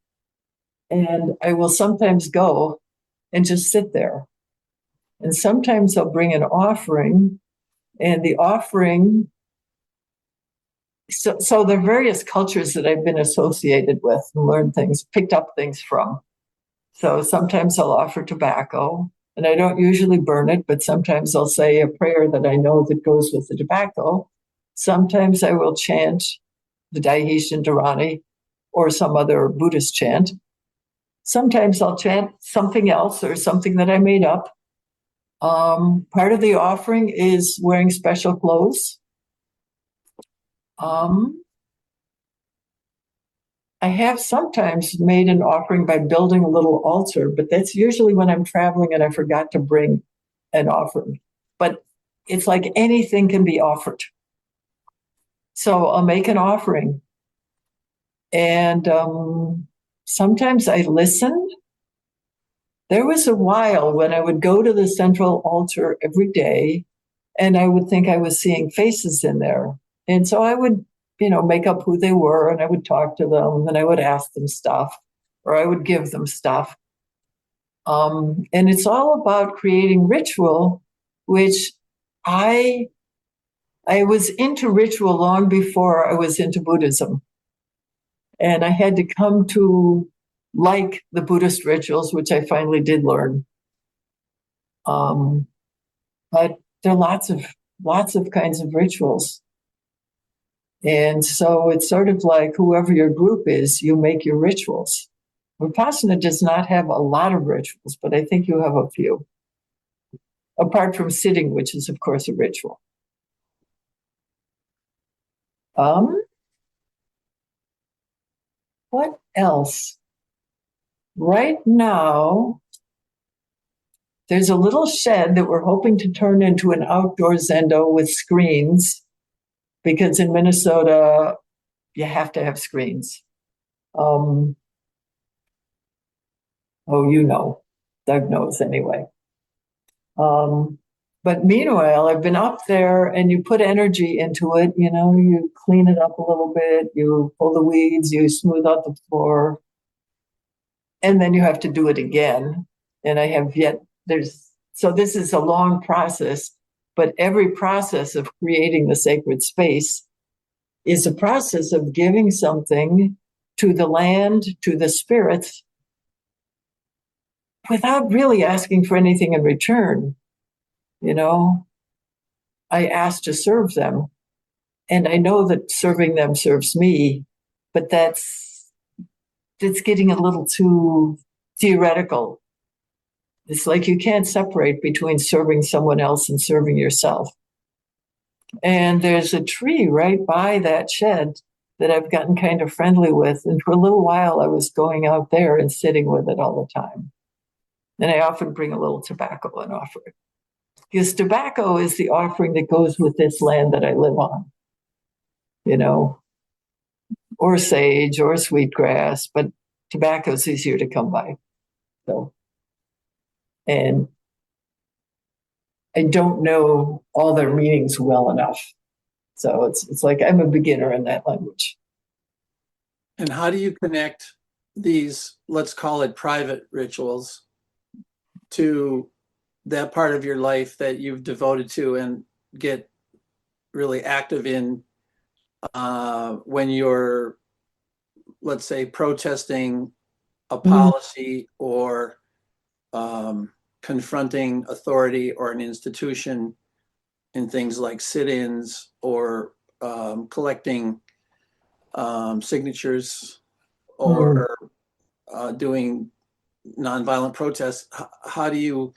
S2: And I will sometimes go and just sit there. And sometimes I'll bring an offering. And the offering, so there are various cultures that I've been associated with and learned things, picked up things from. So sometimes I'll offer tobacco, and I don't usually burn it, but sometimes I'll say a prayer that I know that goes with the tobacco. Sometimes I will chant the Dahishan Dharani or some other Buddhist chant. Sometimes I'll chant something else or something that I made up. Part of the offering is wearing special clothes. I have sometimes made an offering by building a little altar, but that's usually when I'm traveling and I forgot to bring an offering. But it's like anything can be offered. So I'll make an offering. And sometimes I listen. There was a while when I would go to the central altar every day and I would think I was seeing faces in there. And so I would make up who they were, and I would talk to them, and I would ask them stuff, or I would give them stuff. And it's all about creating ritual, which I was into ritual long before I was into Buddhism. And I had to come to like the Buddhist rituals, which I finally did learn. But there are lots of kinds of rituals. And so it's sort of like whoever your group is, you make your rituals. Vipassana does not have a lot of rituals, but I think you have a few. Apart from sitting, which is, of course, a ritual. What else? Right now, there's a little shed that we're hoping to turn into an outdoor zendo with screens, because in Minnesota, you have to have screens. Doug knows anyway. But meanwhile, I've been up there and you put energy into it, you clean it up a little bit, you pull the weeds, you smooth out the floor, and then you have to do it again. And I have so this is a long process, but every process of creating the sacred space is a process of giving something to the land, to the spirits, without really asking for anything in return. You know, I ask to serve them, and I know that serving them serves me, but that's getting a little too theoretical. It's like you can't separate between serving someone else and serving yourself. And there's a tree right by that shed that I've gotten kind of friendly with. And for a little while, I was going out there and sitting with it all the time. And I often bring a little tobacco and offer it. Because tobacco is the offering that goes with this land that I live on, you know, or sage or sweetgrass, but tobacco is easier to come by. So, and I don't know all their meanings well enough. So it's like I'm a beginner in that language.
S1: And how do you connect these, let's call it private rituals, to that part of your life that you've devoted to and get really active in when you're, let's say, protesting a policy or confronting authority or an institution in things like sit-ins or collecting signatures or doing nonviolent protests? How do you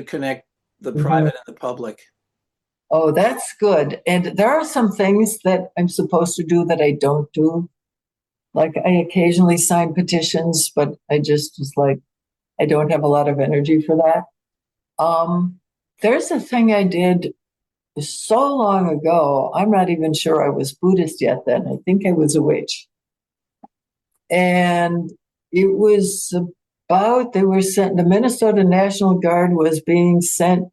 S1: connect the private and the public?
S2: Oh, that's good. And there are some things that I'm supposed to do that I don't do. Like I occasionally sign petitions, but I just was like, I don't have a lot of energy for that. There's a thing I did so long ago. I'm not even sure I was Buddhist yet then. I think I was a witch. And it was about, they were sent, the Minnesota National Guard was being sent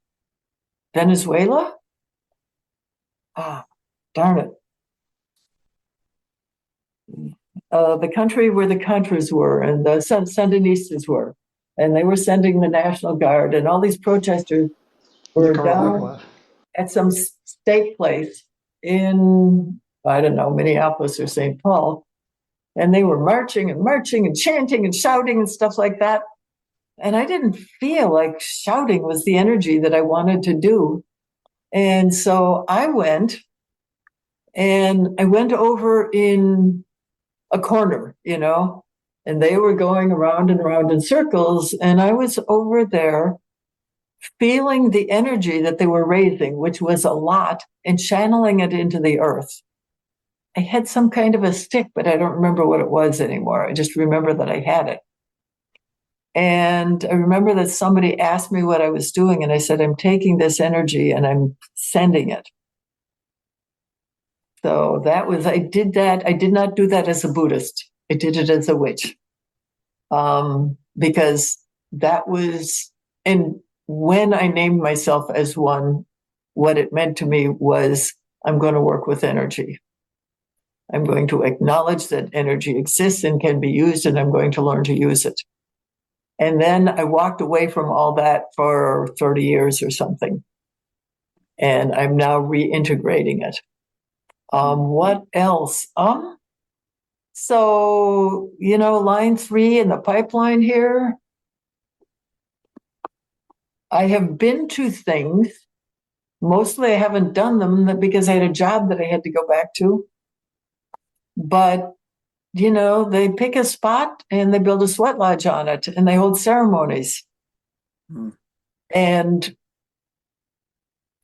S2: Venezuela. Ah, darn it. The country where the Contras were and the Sandinistas were. And they were sending the National Guard, and all these protesters were down at some steak place in, I don't know, Minneapolis or St. Paul. And they were marching and marching and chanting and shouting and stuff like that. And I didn't feel like shouting was the energy that I wanted to do. And so I went over in a corner, you know, and they were going around and around in circles. And I was over there feeling the energy that they were raising, which was a lot, and channeling it into the earth. I had some kind of a stick, but I don't remember what it was anymore. I just remember that I had it. And I remember that somebody asked me what I was doing, and I said, I'm taking this energy and I'm sending it. So that was, I did that. I did not do that as a Buddhist. I did it as a witch. Because that was, and when I named myself as one, what it meant to me was I'm going to work with energy. I'm going to acknowledge that energy exists and can be used, and I'm going to learn to use it. And then I walked away from all that for 30 years or something. And I'm now reintegrating it. What else? So, you know, line 3 in the pipeline here. I have been to things. Mostly I haven't done them because I had a job that I had to go back to. But, you know, they pick a spot and they build a sweat lodge on it and they hold ceremonies. And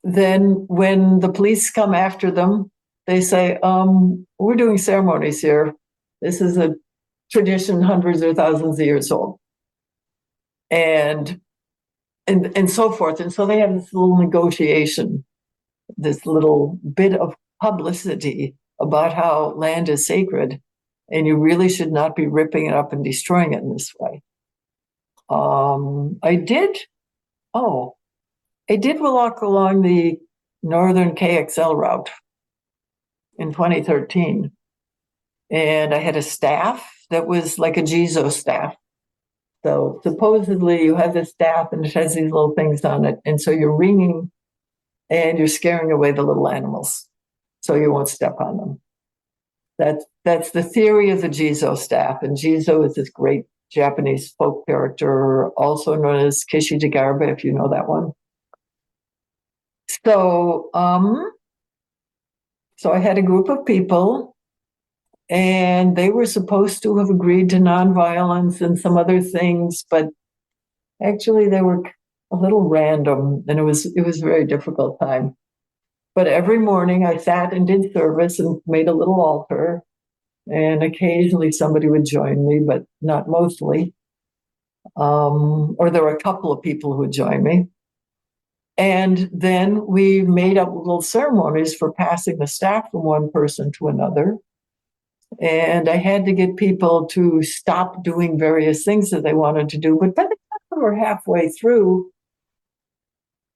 S2: then when the police come after them, they say, we're doing ceremonies here. This is a tradition hundreds or thousands of years old. And so forth. And so they have this little negotiation, this little bit of publicity about how land is sacred, and you really should not be ripping it up and destroying it in this way. I did walk along the Northern KXL route in 2013. And I had a staff that was like a Jizo staff. So supposedly you have this staff and it has these little things on it. And so you're ringing and you're scaring away the little animals so you won't step on them. That's the theory of the Jizo staff. And Jizo is this great Japanese folk character, also known as Kishi Jigarba, if you know that one. So, so I had a group of people, and they were supposed to have agreed to nonviolence and some other things, but actually they were a little random, and it was a very difficult time. But every morning I sat and did service and made a little altar, and occasionally somebody would join me, but not mostly. Or there were a couple of people who would join me. And then we made up little ceremonies for passing the staff from one person to another. And I had to get people to stop doing various things that they wanted to do. But by the time we were halfway through,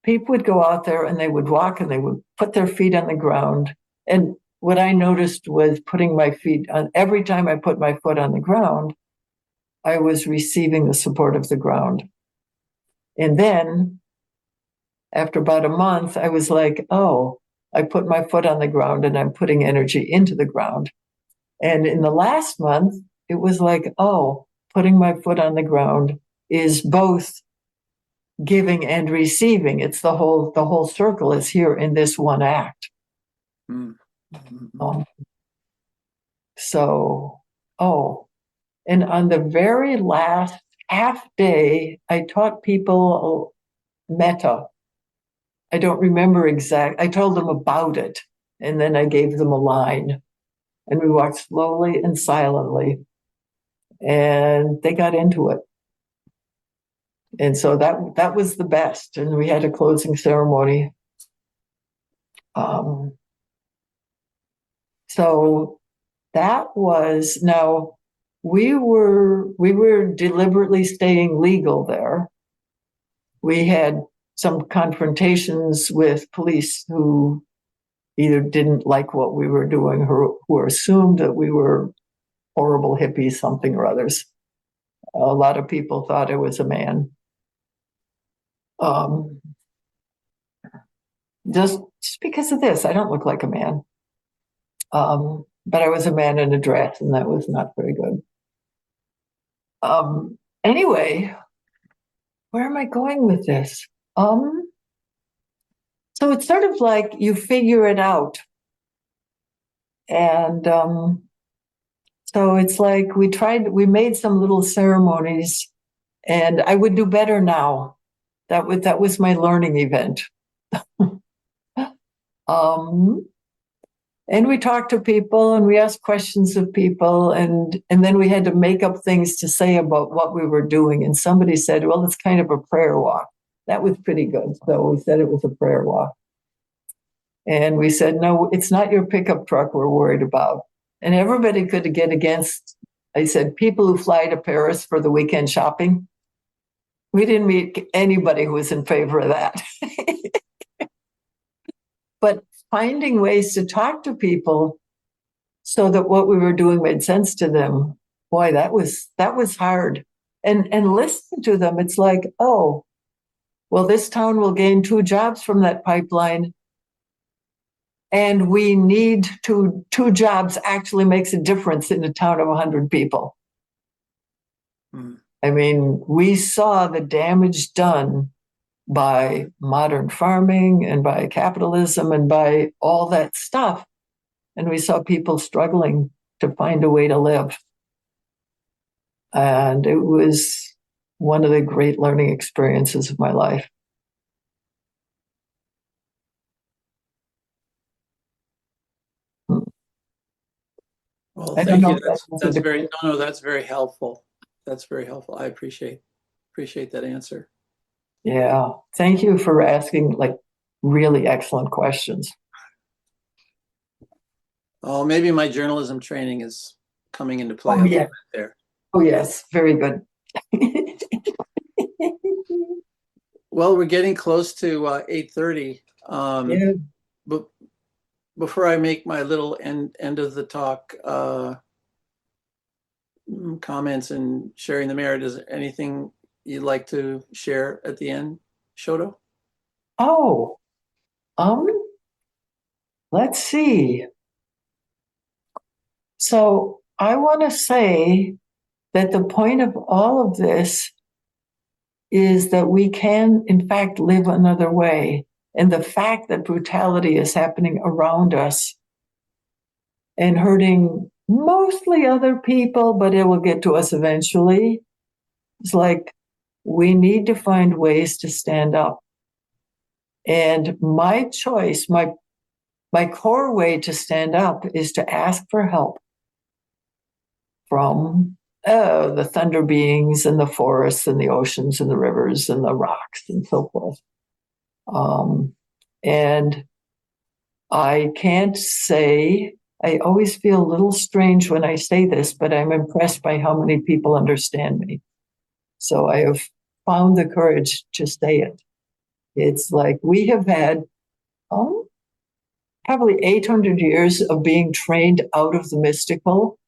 S2: people would go out there and they would walk and they would put their feet on the ground. And what I noticed was putting my feet on, every time I put my foot on the ground, I was receiving the support of the ground. And then after about a month, I was like, oh, I put my foot on the ground and I'm putting energy into the ground. And in the last month, it was like, oh, putting my foot on the ground is both giving and receiving. It's the whole circle is here in this one act.
S1: Mm-hmm.
S2: And on the very last half day, I taught people metta. I don't remember I told them about it, and then I gave them a line, and we walked slowly and silently, and they got into it. And so that was the best. And we had a closing ceremony. So that was, now we were deliberately staying legal there. We had some confrontations with police who either didn't like what we were doing, who assumed that we were horrible hippies, something or others. A lot of people thought I was a man. Just because of this, I don't look like a man. But I was a man in a dress, and that was not very good. Anyway, where am I going with this? So it's sort of like you figure it out. And so it's like we made some little ceremonies, and I would do better now. That was my learning event. And we talked to people and we asked questions of people, and then we had to make up things to say about what we were doing. And somebody said, well, it's kind of a prayer walk. That was pretty good. So we said it was a prayer walk. And we said, no, it's not your pickup truck we're worried about. And everybody could get against, I said, people who fly to Paris for the weekend shopping. We didn't meet anybody who was in favor of that. But finding ways to talk to people so that what we were doing made sense to them, boy, that was hard. And listening to them, it's like, oh, well, this town will gain 2 jobs from that pipeline. And we need two jobs actually makes a difference in a town of 100 people. Mm. I mean, we saw the damage done by modern farming and by capitalism and by all that stuff. And we saw people struggling to find a way to live. And it was one of the great learning experiences of my life.
S1: Well, thank you. That's very, that's very helpful. That's very helpful. I appreciate that answer.
S2: Yeah. Thank you for asking like really excellent questions.
S1: Oh, maybe my journalism training is coming into play
S2: a little bit
S1: there.
S2: Oh, yes. Very good.
S1: Well, we're getting close to 8:30.
S2: Yeah.
S1: But before I make my little end of the talk, comments and sharing the merit. Is there anything you'd like to share at the end, Shoto?
S2: Oh, um, let's see. So I want to say that the point of all of this is that we can, in fact, live another way. And the fact that brutality is happening around us and hurting mostly other people, but it will get to us eventually. It's like we need to find ways to stand up. And my choice, my core way to stand up is to ask for help from the thunder beings and the forests and the oceans and the rivers and the rocks and so forth. And I can't say, I always feel a little strange when I say this, but I'm impressed by how many people understand me. So I have found the courage to say it. It's like we have had probably 800 years of being trained out of the mystical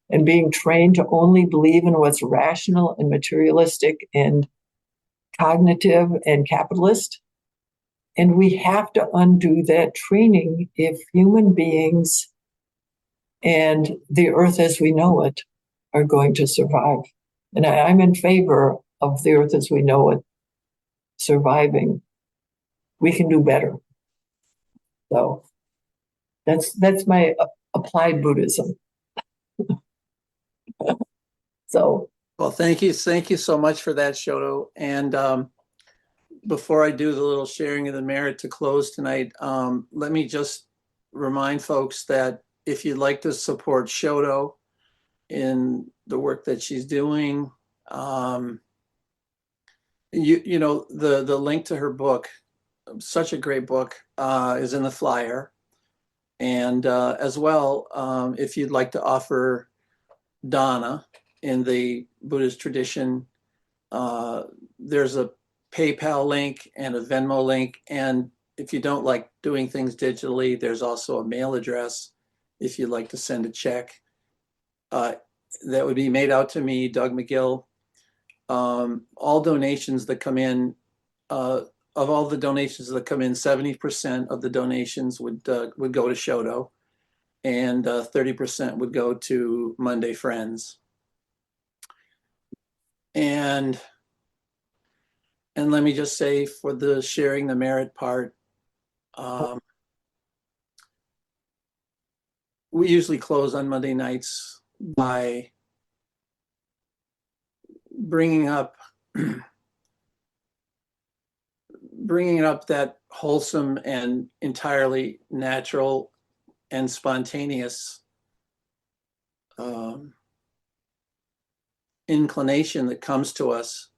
S2: and being trained to only believe in what's rational and materialistic and cognitive and capitalist. And we have to undo that training if human beings and the earth as we know it are going to survive. And I'm in favor of the earth as we know it surviving. We can do better. So that's my applied Buddhism. So,
S1: well, thank you so much for that, Shoto. And before I do the little sharing of the merit to close tonight, let me just remind folks that if you'd like to support Shoto in the work that she's doing, you know, the link to her book, such a great book, is in the flyer. And as well, if you'd like to offer dana in the Buddhist tradition, there's a PayPal link and a Venmo link. And if you don't like doing things digitally, there's also a mail address if you'd like to send a check. That would be made out to me, Doug McGill. All donations that come in, of all the donations that come in, 70% of the donations would go to Shoto, and 30% would go to Monday Friends. And let me just say, for the sharing the merit part, we usually close on Monday nights by bringing up that wholesome and entirely natural and spontaneous inclination that comes to us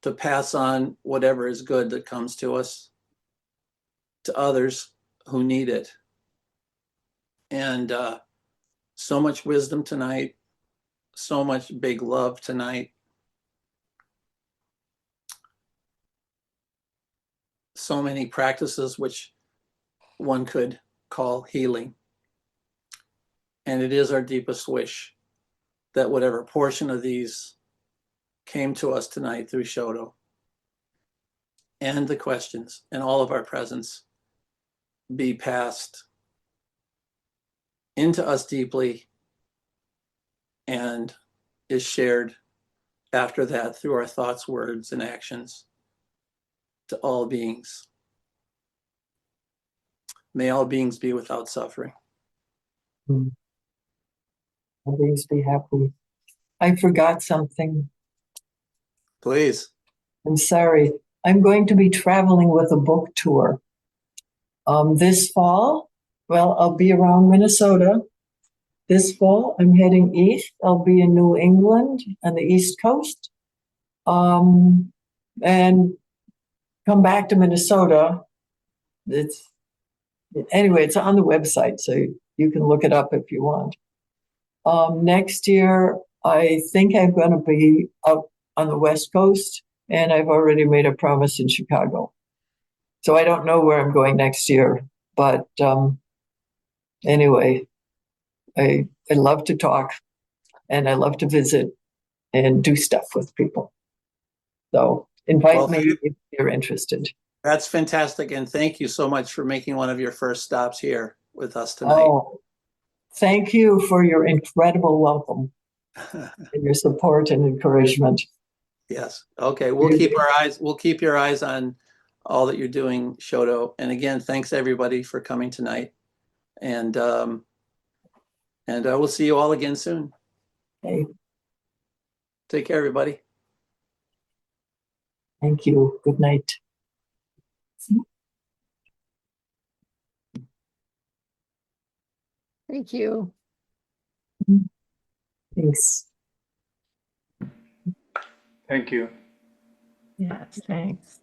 S1: to pass on whatever is good that comes to us to others who need it. And so much wisdom tonight, so much big love tonight, so many practices which one could call healing. And it is our deepest wish that whatever portion of these came to us tonight through Shoto and the questions and all of our presence be passed into us deeply and is shared after that through our thoughts, words, and actions to all beings. May all beings be without suffering.
S2: all beings be happy. I forgot something.
S1: Please.
S2: I'm sorry. I'm going to be traveling with a book tour. This fall, well, I'll be around Minnesota. This fall, I'm heading east. I'll be in New England on the East Coast. And come back to Minnesota. Anyway, it's on the website, so you can look it up if you want. Next year, I think I'm going to be up on the West Coast, and I've already made a promise in Chicago. So I don't know where I'm going next year, but anyway, I love to talk, and I love to visit and do stuff with people. So invite
S1: Well,
S2: me if you're interested.
S1: that's fantastic. And thank you so much for making one of your first stops here with us tonight.
S2: Oh, thank you for your incredible welcome and your support and encouragement.
S1: Yes. Okay. We'll keep your eyes on all that you're doing, Shoto. And again, thanks everybody for coming tonight. And we'll see you all again soon.
S2: Okay,
S1: Take care, everybody.
S2: thank you. Good night.
S3: Thank you.
S2: Thanks.
S4: Thank you.
S3: Yes, thanks.